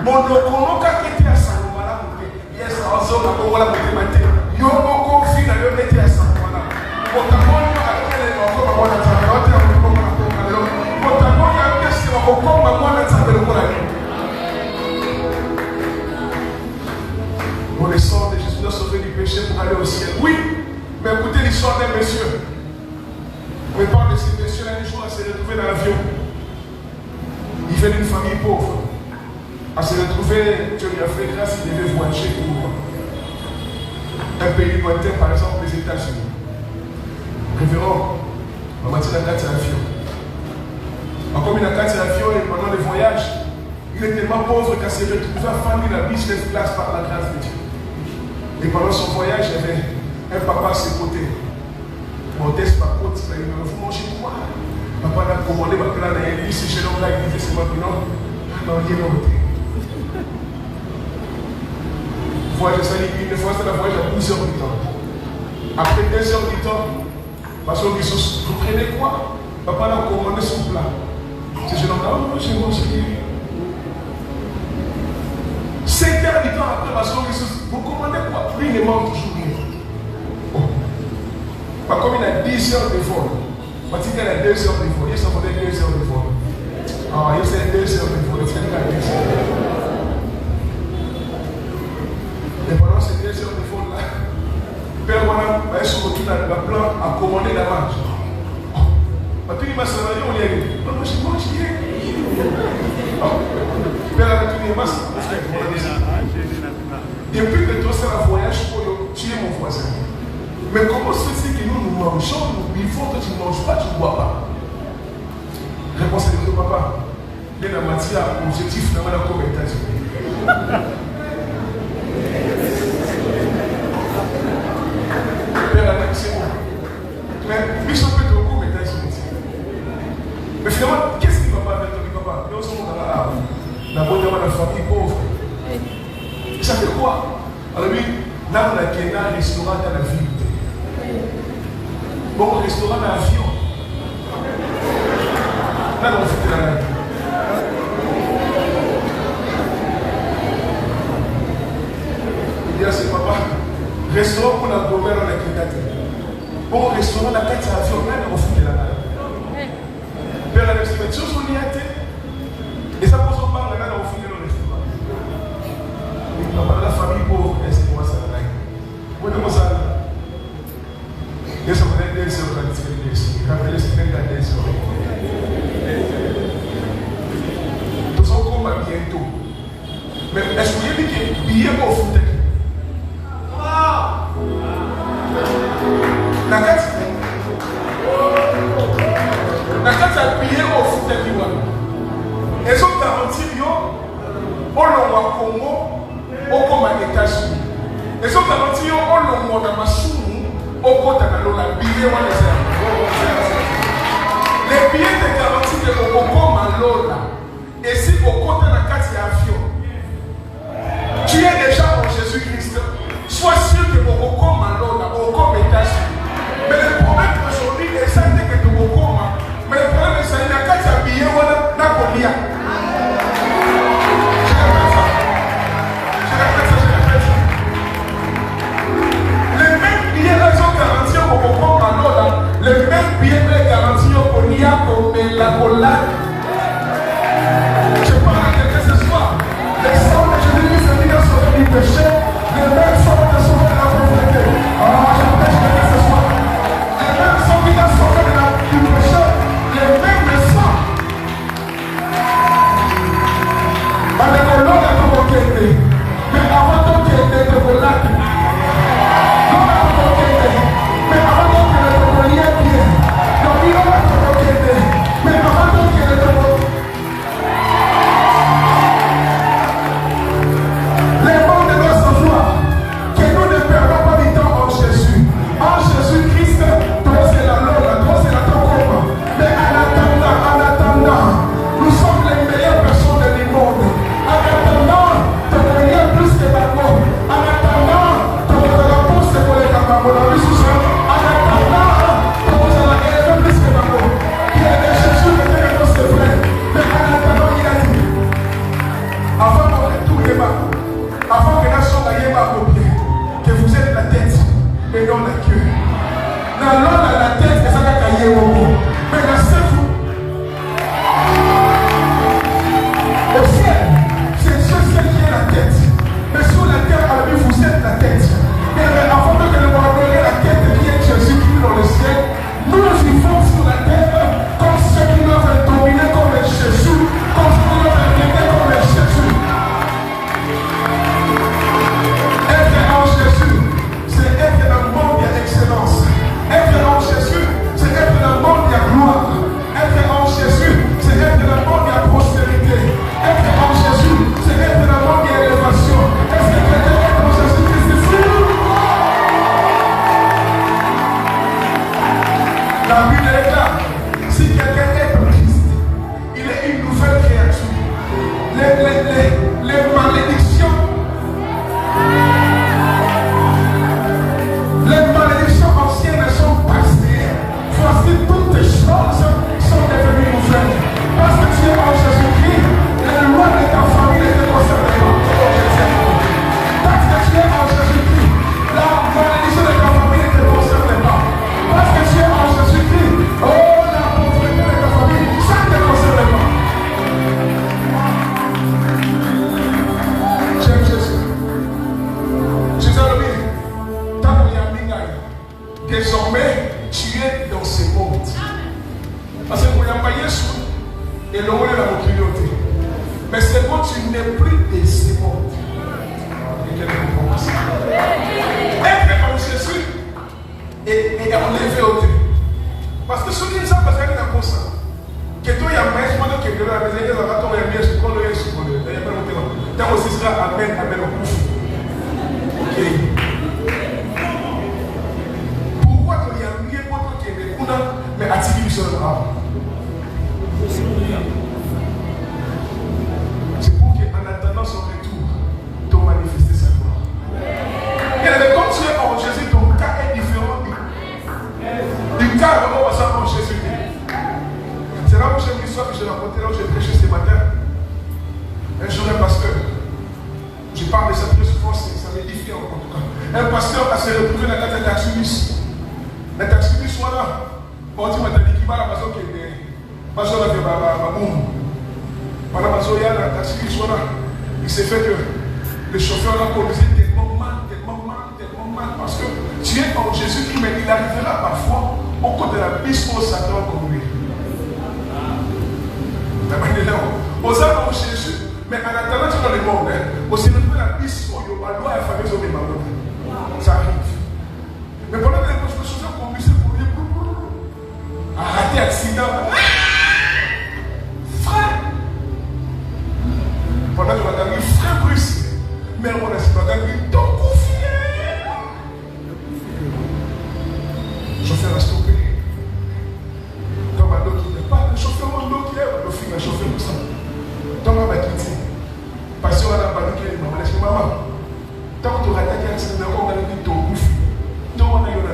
Mon locono qui était à Saint-Ouen, yes, en zone à Oula Maté, Yomoko Fina, le métier à Saint-Ouen. Potamon, à quel est encore ma bonne Potamon, il y a un test, encore ma bonne Pour le sang de Jésus, nous sauver du péché pour aller au ciel. Oui, mais écoutez l'histoire d'un monsieur. On parle de ce monsieur, un jour, il s'est retrouvé dans l'avion. Il venait d'une famille pauvre. À se retrouver, Dieu lui a fait grâce, il devait voyager pour un pays lointain, par exemple les États-Unis. Révérend, on m'a dit la carte à l'avion. Comme il a carte à l'avion et pendant les voyages, il est tellement pauvre qu'à se retrouver à faire la business class par la grâce de Dieu. Et pendant son voyage, il y avait un papa à ses côtés. Mon test par contre, il dit, vous mangez quoi? Papa a commandé ma plan à lui, c'est chez l'homme là, il dit, c'est ma plan. Non, il est monté. Voyage, ça dit, une fois, c'est la voyage à 12 heures du temps. Après 2 heures du temps, parce que vous prenez quoi? Papa a commandé son plat. C'est chez l'homme là, oh, j'ai mangé. 5 heures du temps après, parce que vous commandez quoi? Lui, il ne mange toujours rien. Pas comme il a 10 heures de vol. On dit qu'il a 2 heures de vol. Il s'en faisait 2 heures de vol. Ah, il s'est 2 heures de vol. Il s'est 2 heures de vol. Et pendant ces 2 heures de vol là, Père Wana va se retrouver dans le plan à commander la marche. Puis il m'a salarié, on y est. Non, moi je mange rien. Père a tout dit, masse. Depuis que toi, c'est un voyage, tu es mon voisin. Mais comment se fait-il que nous mangeons, nous buvons, toi tu ne manges pas, tu ne bois pas? Réponse de papa. Il y a la matière objectif dans la commentation. Père a dit c'est bon. Mais Bishop peut te recommettre sur mais finalement, qu'est-ce qu'il ne va pas faire ton papa? Nous sommes dans la famille pauvre. Et ça fait quoi? Alors lui, là on a un restaurant dans la ville. Bon, restaurant dans l'avion. Là on fait la ligne. Il dit à ses papas, restaurant pour la gouverne dans la Kénate. Bon, restaurant dans la carte à l'avion, là on fait la ligne. Père a dit, mais tu es lié à terre. Et ça pose au bar, là on fait le restaurant. Il n'a pas de la famille pauvre, mais c'est moi ça la ligne. Où est-ce que ça va? Yes, I'm going to do this. Quand elle est très gâtée, tout ça comme bientôt. Mais est-ce que vous avez dit que billet pour foot? La carte a billet au foot. Et sont garantis au long Congo, au comme à États-Unis. Et sont garantis au long dans ma sous. Au côté de la billet, les billets te garantissent que au Congo, Lola. Et si au côté de la carte d'avion, tu es déjà en Jésus-Christ, sois sûr que au Congo, Lola, au Congo, États-Unis. Mais le problème aujourd'hui, c'est que tu es au Congo. Mais le problème, c'est que la carte d'avion, n'a pas combien. Le même billet est garanti au Nia comme la collade. Je parle à quelqu'un ce soir. Les sangs de Jésus-Christ sont venus sauver du péché. Les mêmes sont venus sauver de la pauvreté. Ah, je prêche quelqu'un ce soir. Les mêmes sont venus sauver du péché. Les mêmes sangs. Avec le nom de ton quête. Mais avant ton quête de collade. Non, avant ton quête. Mais avant ton quête. Les mondes doivent savoir amen, amen au coup. Ok. Pourquoi tu y as mis votre qui est le mais attirer sur le rap? C'est pour qu'en attendant son retour, tu manifestes sa gloire. Et comme tu es en Jésus, ton cas est différent du cas vraiment en Jésus. C'est là où j'ai une histoire que j'ai racontée, là où j'ai prêché ce matin. Un jour, un pasteur, je parle de ça très souvent, ça m'édifie en tout cas. Un pasteur a se retrouvé dans la tête d'Aximus. Le taxi soit là. On dit maintenant qui va la maison qui est parce qu'on a fait ma boum. Pendant la maison, il y a le taxi soit là. Il s'est fait que le chauffeur a conduit tellement mal parce que tu es en Jésus-Christ, mais il arrivera parfois au côté de la piste où Satan conduit. Aux âmes en Jésus, mais en attendant tu es dans le monde, au sein de la piste où il y a loi et famille sur les mamans. Ça arrive. Mais pendant que le chauffeur conduisait pour lui, a raté accident. Frère! Pendant que tu as dit frère Bruce, mais on a dit ton coup fier. Le chauffeur a stoppé. Comme un autre qui n'est pas le chauffeur, mon autre qui est le film, un chauffeur comme ça. Donc on va quitter. Parce qu'on a pas dit qu'il m'a dit maman. Tant que tu as attaqué l'accident, on a dit ton coup fier. Donc on a eu là.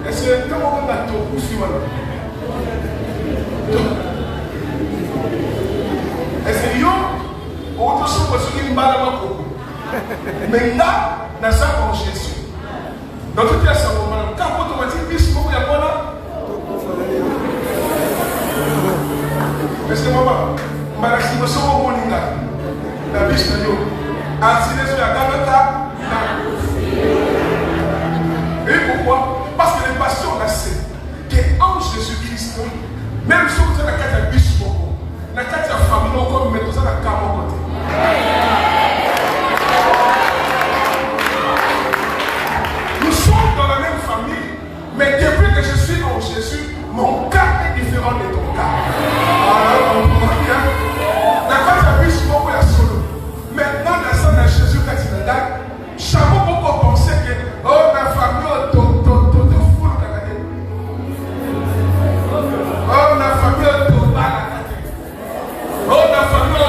Est-ce que comment on a ton coup fier là? Est-ce que yo, autre chose parce qu'il m'a dit mais là, dans ça en Jésus. Dans tout cas, ça va mal. Quand on m'a dit bis, comment il y a quoi là? Est-ce que maman, ma si me sens au bon là, la bis de yo, assis sur la galata. Et pourquoi? Parce que les patients là c'est qu'en Jésus-Christ, même si vous avez la carte à bis, la carte à famille, on peut mettre ça dans la carte à côté. Dans la même famille, mais depuis que je suis en Jésus, mon cas est différent de ton cas. Alors, on comprend bien. D'accord, tu as vu ce mot pour la solo. Maintenant, dans ça, dans Jésus, quand il est là, jamais beaucoup penser que, oh, ma famille, oh, ma famille, oh, ma famille,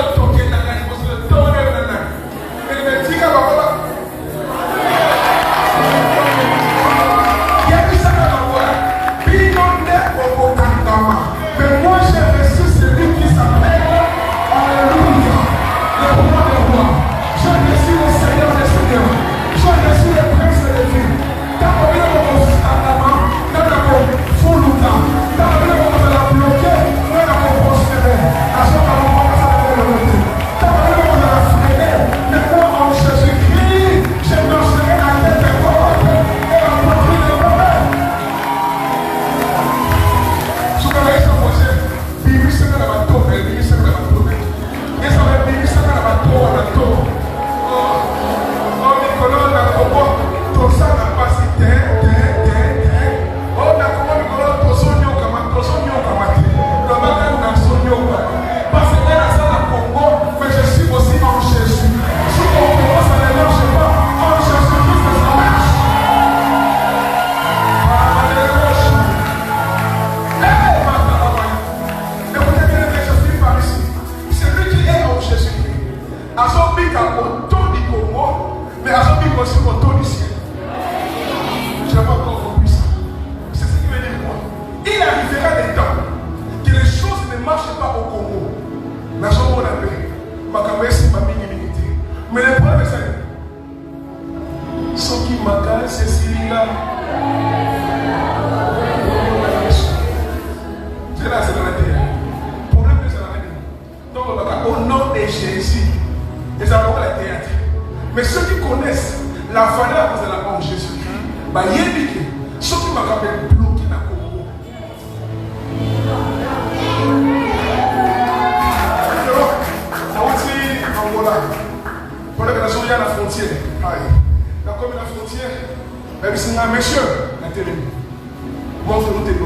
mais moi j'ai reçu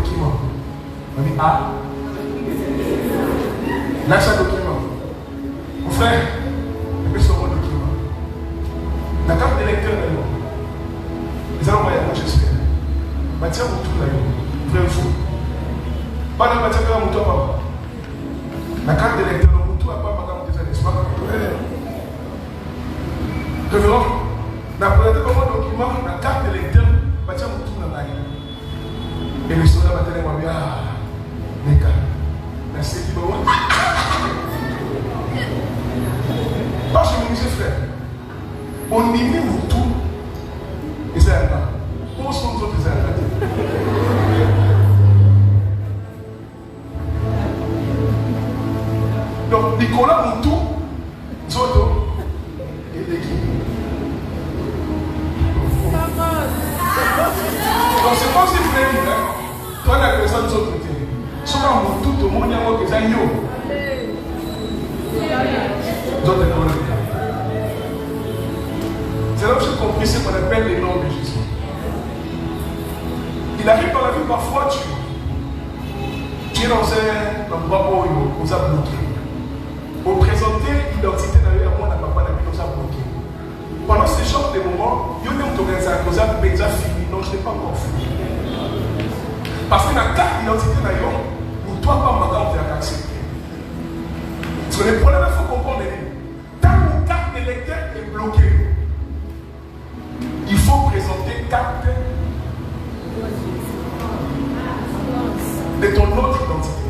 document. On dit ah. Lâche un document. Mon frère, il peut sauver un document. La carte d'électeur est là. Les gens voyaient moi j'espère. Mathia Moutou là. Frère fou. Pas de Mathia Moutou papa. La carte d'électeur Moutou a pas ma carte n'est-ce pas? Révérend, la présenté comme un document, la carte d'électeur, Mathia Moutou là. Et le soldat va tenir moi bien. Neka. La série pas chez mon frère. On y met tout. Et ça n'est pas. Où sont les autres Israélites? Donc, Nicolas Moutou, Zoto, et l'équipe. Donc, c'est pas si vous voulez dire, toi, la personne Zoto, souvent Moutou, tout le monde y a un peu de yo. C'est là que j'ai compris ce qu'on appelle les noms de Jésus. Il arrive dans la vie parfois, tu es dans un endroit où on nous a bloqué. Pour présenter l'identité d'ailleurs, moi, on n'a pas nous a bloqué. Pendant ce genre de moments, il y a une organisation qui a déjà fini. Non, je n'ai pas encore fini. Parce que la carte d'identité d'ailleurs, nous ne doit pas m'attendre à accepter. Parce que les problèmes, il faut comprendre. Tant que carte d'électeur est bloquée, il faut présenter carte de ton autre identité.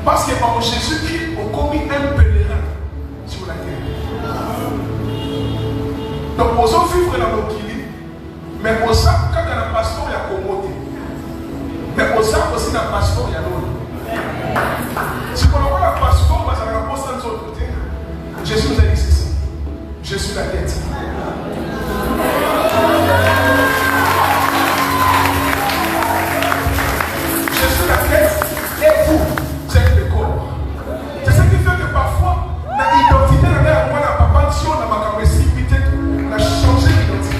Parce qu'en Jésus-Christ, on commis un pèlerin sur la terre. Donc, on s'en vivre dans nos kili, mais on sait quand il y a un pasteur, il y a commoté. Mais on sait aussi dans le pasteur, il y a l'autre. Si on voit le pasteur, on va s'en rapprocher de l'autre côté. Jésus nous a dit ceci. Je suis la tête. Je suis la tête et vous, c'est le corps. C'est ce qui fait que parfois, l'identité de l'air, moi, la papa, si on a ma capacité, on a changé l'identité.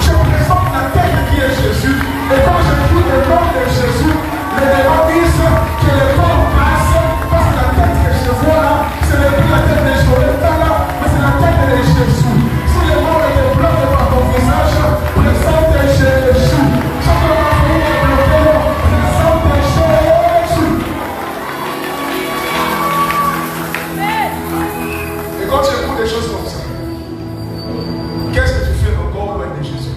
Je représente la tête qui est Jésus. Et quand je dis le nom de Jésus, les démons disent que le corps passe, parce que la tête que je vois là, ce n'est plus la tête de Joël là, mais c'est la tête de Jésus. Si le monde est bloqué par ton visage, présente Jésus. Chaque fois que vous êtes bloqué, présente Jésus. Et quand tu écoutes des choses comme ça, qu'est-ce que tu fais encore loin de Jésus?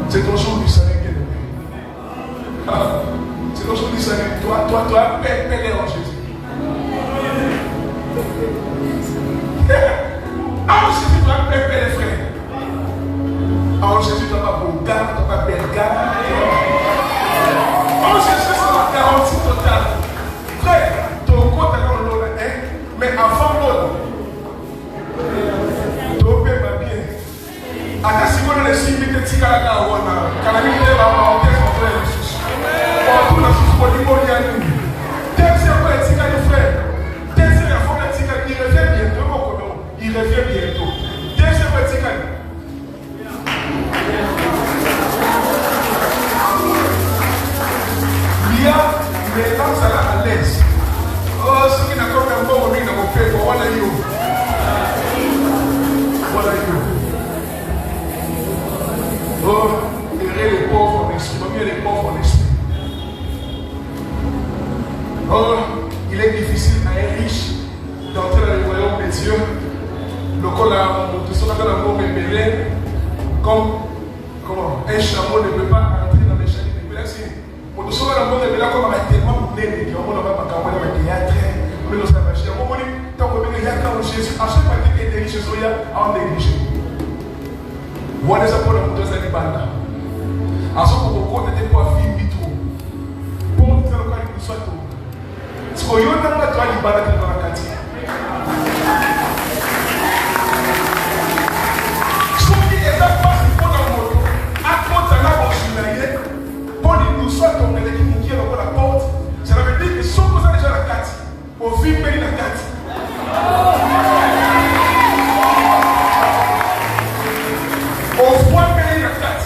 C'est ton jour du salut bien aimé. C'est ton jour du salut. Toi, pèle en Jésus. En Jésus, tu vas pèle les frères. En Jésus, tu n'as pas beau gars, tu n'as pas belle gars. En Jésus, c'est la garantie totale. Frère, ton compte est dans l'eau, mais avant l'eau, ton père va bien. Ata si on les signes que tu as là, on a canalisé la volonté de frère Jésus. On tout la chose pour lui mourir. Deuxième fois, tu as le frère. Deuxième fois, tu as il revient bientôt. Il revient bientôt. Deuxième fois, tu as il y a les langues à l'aise. Oh, ceux qui n'ont pas encore mis dans mon père, voilà you. Voilà you. Oh, errer les pauvres en esprit, mieux les pauvres en esprit. Oh, il est difficile à un riche d'entrer dans le royaume des dieux. Le col à tout ce qu'on a dans le mot bébé, comme comment un chameau ne peut pas entrer dans les chaînes de Bélé. Tout ce qu'on a dans le mot bébé, comme on a tellement donné, on a pas quand on a théâtre, on a notre machine, on a tant qu'on a quand Jésus, à chaque fois qu'il est négligé, il y a un négligé. Voilà ça pour le monde de cette bande. À ce qu'on a des poids vite tout. Pour nous faire le cas, il nous soit tout. Ce qu'on y a dans la toile, il va dans la quartier. Ce qui est là, parce qu'il faut dans le monde, à contre ça, là, on se pour nous soit tombé, qui est dans la porte, ça veut dire que si on a déjà la carte, on vit payer la carte. On voit payer la carte.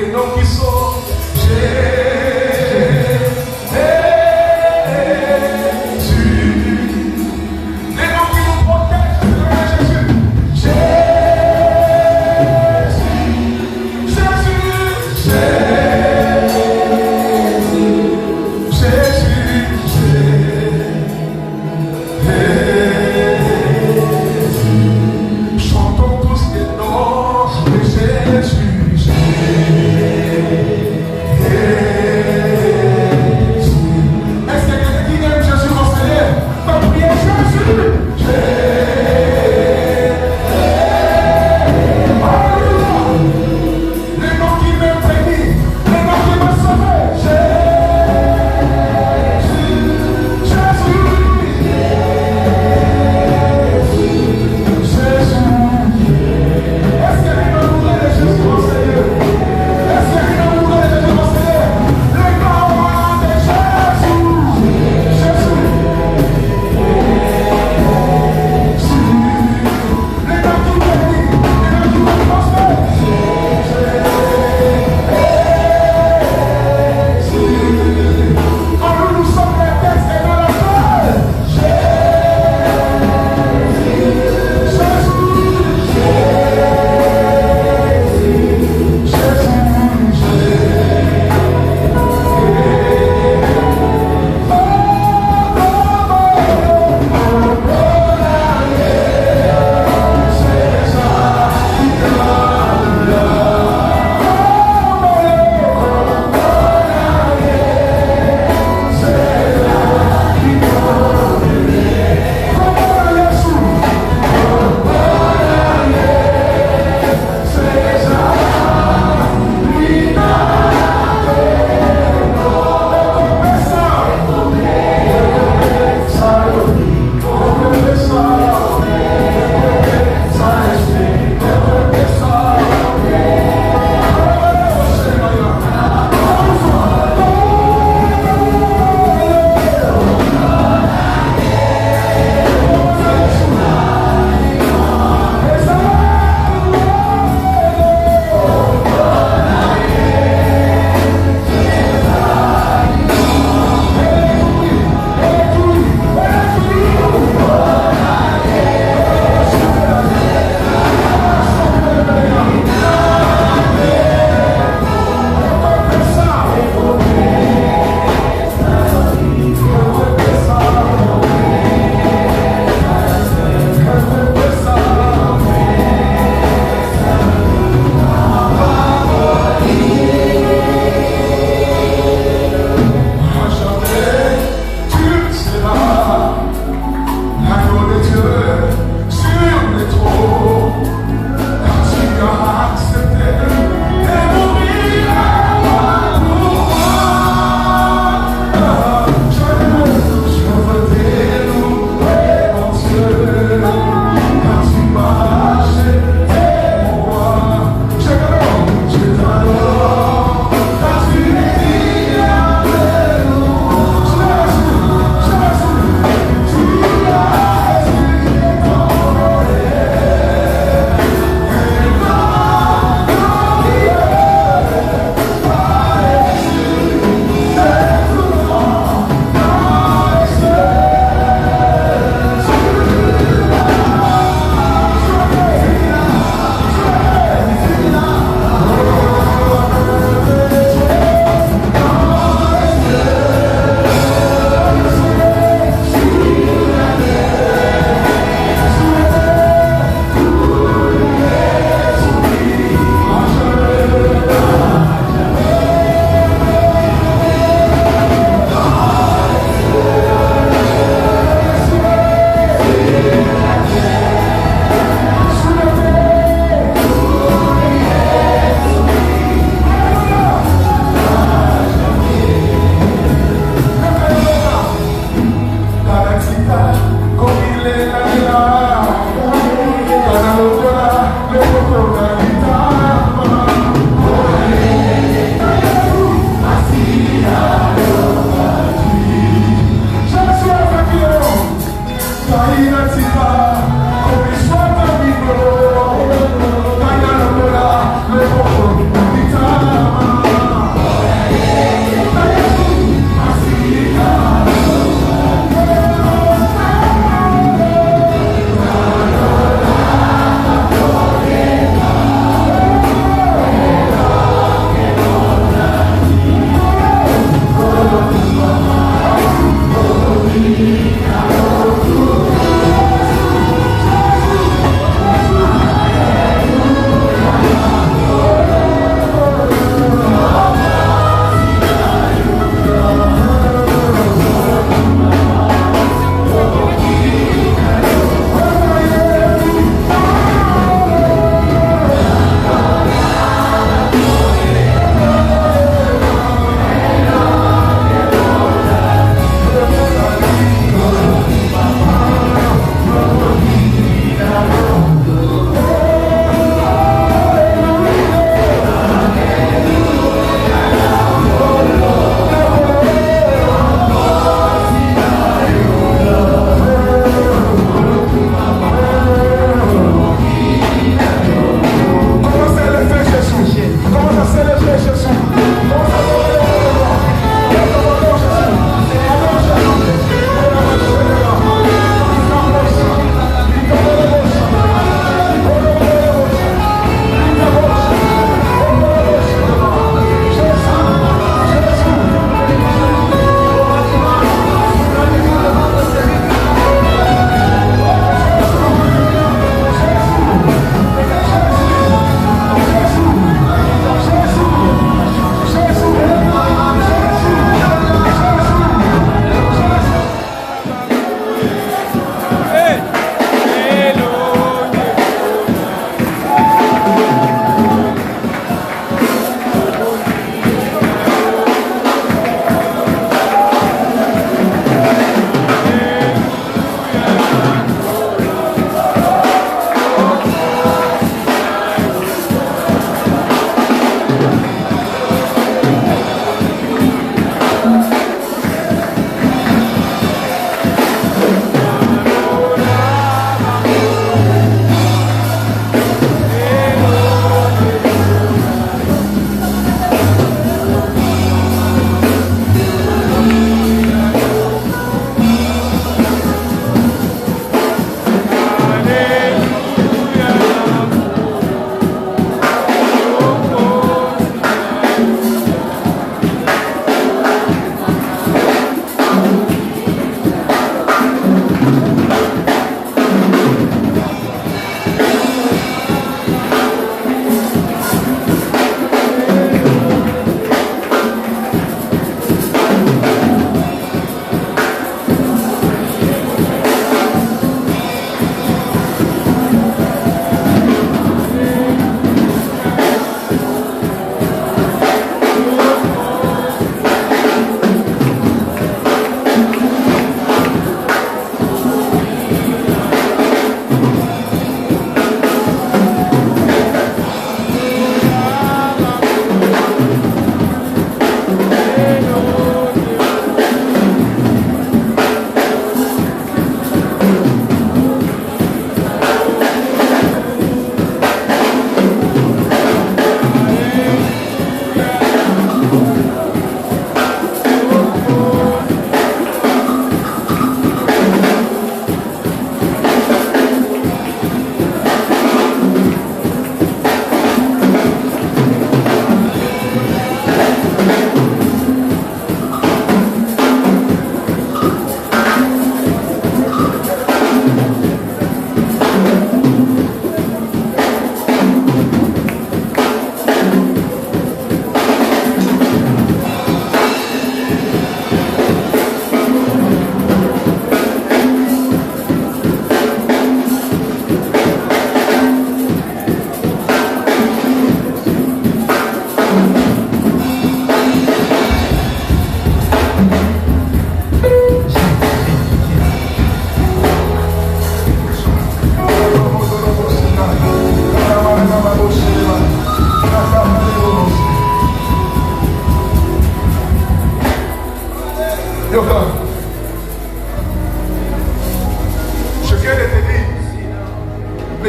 les noms qui sauvent. Chantons tous les noms de Jésus.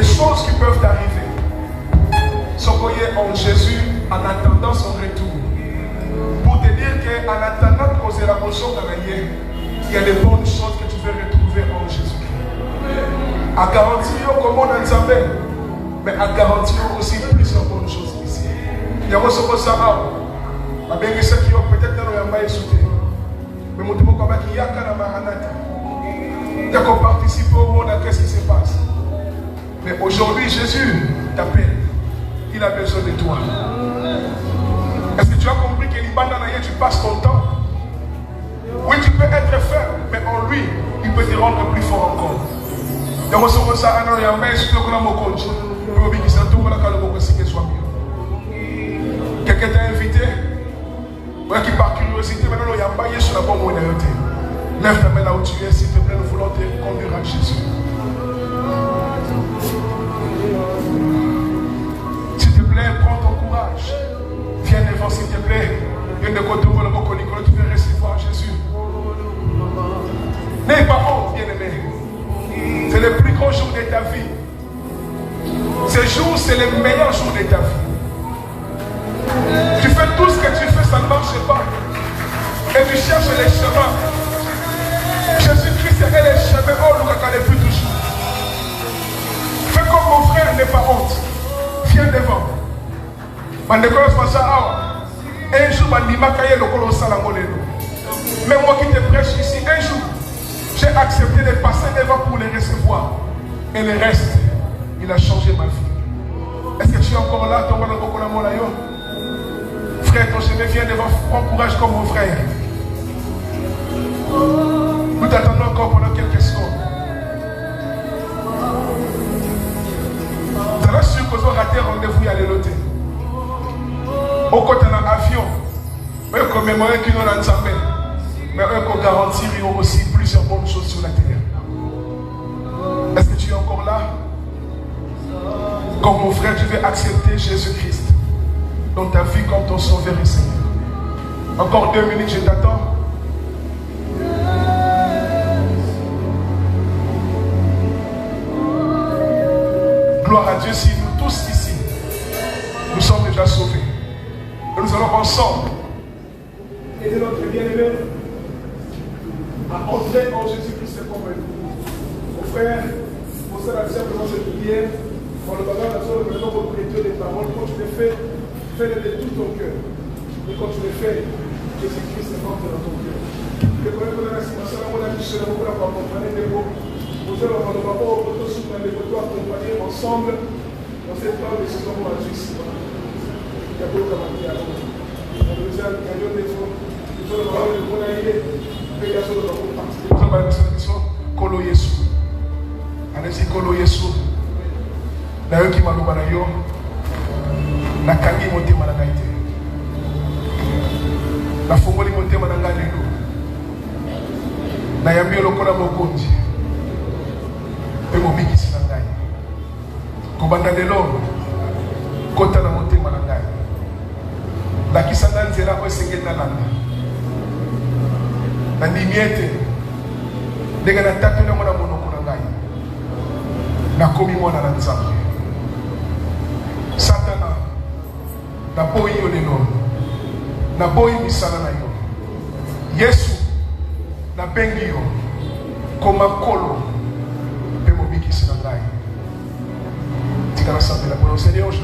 les choses qui peuvent arriver. Soyez en Jésus en attendant son retour. Pour te dire qu'en attendant de causer la motion il y a des bonnes choses que tu veux retrouver en Jésus-Christ. À garantir comme on a Nzambe, mais à garantir aussi plusieurs bonnes choses ici. Il y a aussi ça. Mais ceux qui ont peut-être dans le sauté. Mais mon Dieu, comme il y a qu'à Maranatha. Il y a qu'on participe au monde à ce qui se passe. Mais aujourd'hui, Jésus t'appelle. Il a besoin de toi. Est-ce que tu as compris que l'Ibandanaïe, tu passes ton temps? Oui, tu peux être ferme, mais en lui, il peut te rendre plus fort encore. Quelqu'un t'a invité, qui par curiosité, maintenant il y a un baillet sur la bonne monété. Lève ta main là où tu es, s'il te plaît, nous voulons te conduire à Jésus. S'il te plaît, prends ton courage. Viens devant, s'il te plaît. Viens de côté où tu veux recevoir Jésus. N'aie pas honte, bien-aimé. C'est le plus grand jour de ta vie. Ce jour, c'est le meilleur jour de ta vie. Tu fais tout ce que tu fais, ça ne marche pas. Et tu cherches les chemins. Jésus-Christ est les chemins. Oh, nous ne plus toujours. Fais comme mon frère, n'aie pas honte. Viens devant. Un jour, même moi qui te prêche ici, un jour, j'ai accepté de passer devant pour les recevoir. Et le reste, il a changé ma vie. Est-ce que tu es encore là? Frère, ton chemin vient devant, prends courage comme mon frère. Nous t'attendons encore pendant quelques secondes. Tu as sûr que vous raté rendez-vous à l'éloté. Au côté d'un avion, eux commémorer qu'ils n'ont pas de mais eux qu'on garantir aussi plusieurs bonnes choses sur la terre. Est-ce que tu es encore là? Comme mon frère, tu veux accepter Jésus-Christ dans ta vie comme ton sauveur et Seigneur. Encore 2 minutes, je t'attends. Gloire à Dieu, si nous tous ici, nous sommes déjà sauvés. Et nous allons ensemble aider notre bien-aimé à entrer en Jésus-Christ comme nous. Mon frère, pour ça, simplement cette prière, pour le bagage, maintenant, pour prêter les paroles, quand tu les fais, fais-les de tout ton cœur. Et quand tu les fais, Jésus-Christ entre dans ton cœur. Et quand on a la situation, on a dit, je ne vais pas accompagner des mots. Vous allez avoir le rapport au poteau sous les poteaux accompagnés ensemble dans cette part de ce qu'on a vu ici. Il y a beaucoup de manières. On nous a gagné des fois. Nous allons avoir le bon allié. Et il y a ce que nous avons participé. Nous allons avoir une mission. Kolo Yesu. Allez-y, Kolo Yesu. D'ailleurs, qui m'a dit que la kangi monte manangaite. La fongoli monte manangaite. Na yambi lokola mokonzi. Pe mobiki sinangai. Kobanda de l'homme. Kota na monte manangai. La kisanga nzela ko sengeta nanda. Na ndimiete. Ndenge na tatu na mona monoko na ngai. Na komi mona na nzambe. Satana na boyi yo lelo. Na boyi misala na yo. Yesu na bengi yo koma kolo pe mobiki sinangai. Tika na santé la parole. Seigneur, je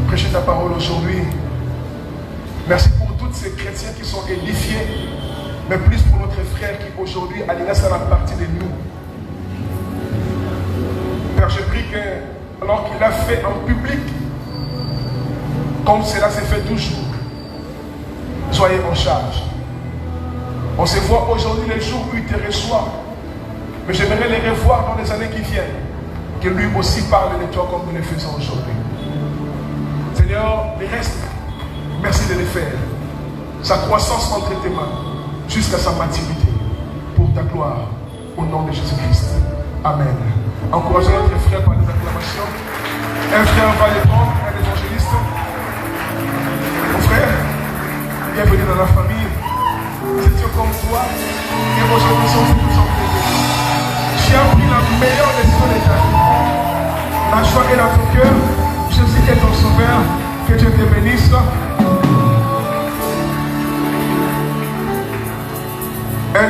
prêche ta parole aujourd'hui. Merci pour tous ces chrétiens qui sont édifiés, mais plus pour notre frère qui aujourd'hui a déjà ça la partie de nous. Père, je prie que alors qu'il a fait en public, comme cela s'est fait toujours, soyez en charge. On se voit aujourd'hui les jours où il te reçoit, mais j'aimerais les revoir dans les années qui viennent, que lui aussi parle de toi comme nous le faisons aujourd'hui. Seigneur, le reste, merci de le faire. Sa croissance entre tes mains, jusqu'à sa maturité, pour ta gloire, au nom de Jésus-Christ. Amen. Encourageons notre frère par des acclamations. Un frère va les prendre, un évangéliste. Mon frère, bienvenue dans la famille. C'est Dieu comme toi. Et aujourd'hui, nous sommes tous en plaisir. Tu as pris la meilleure leçon de ta vie.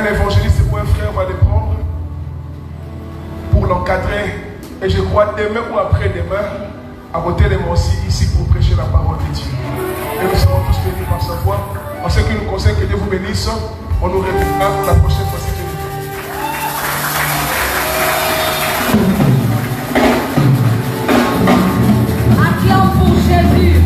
évangéliste ou un frère va les prendre pour l'encadrer. Et je crois demain ou après-demain, à côté de moi aussi, ici pour prêcher la parole de Dieu. Et nous serons tous bénis par sa voix. En ce qui nous concerne, que Dieu vous bénisse. On nous retrouvera pour la prochaine fois. Acclame pour Jésus.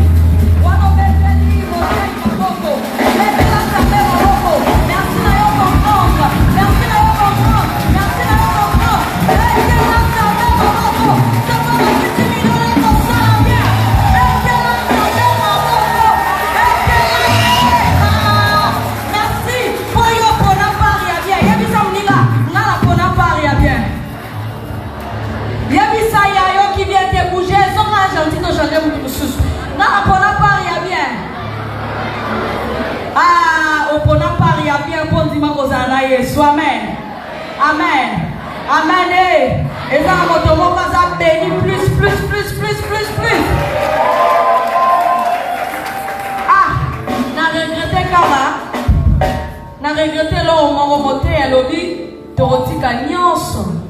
Amen. Amen. Amen. Et ça, on va béni plus. Ah, n'a regretté Kama. N'a regretté l'homme, on va monter à l'objet. Dorotika Nyonso.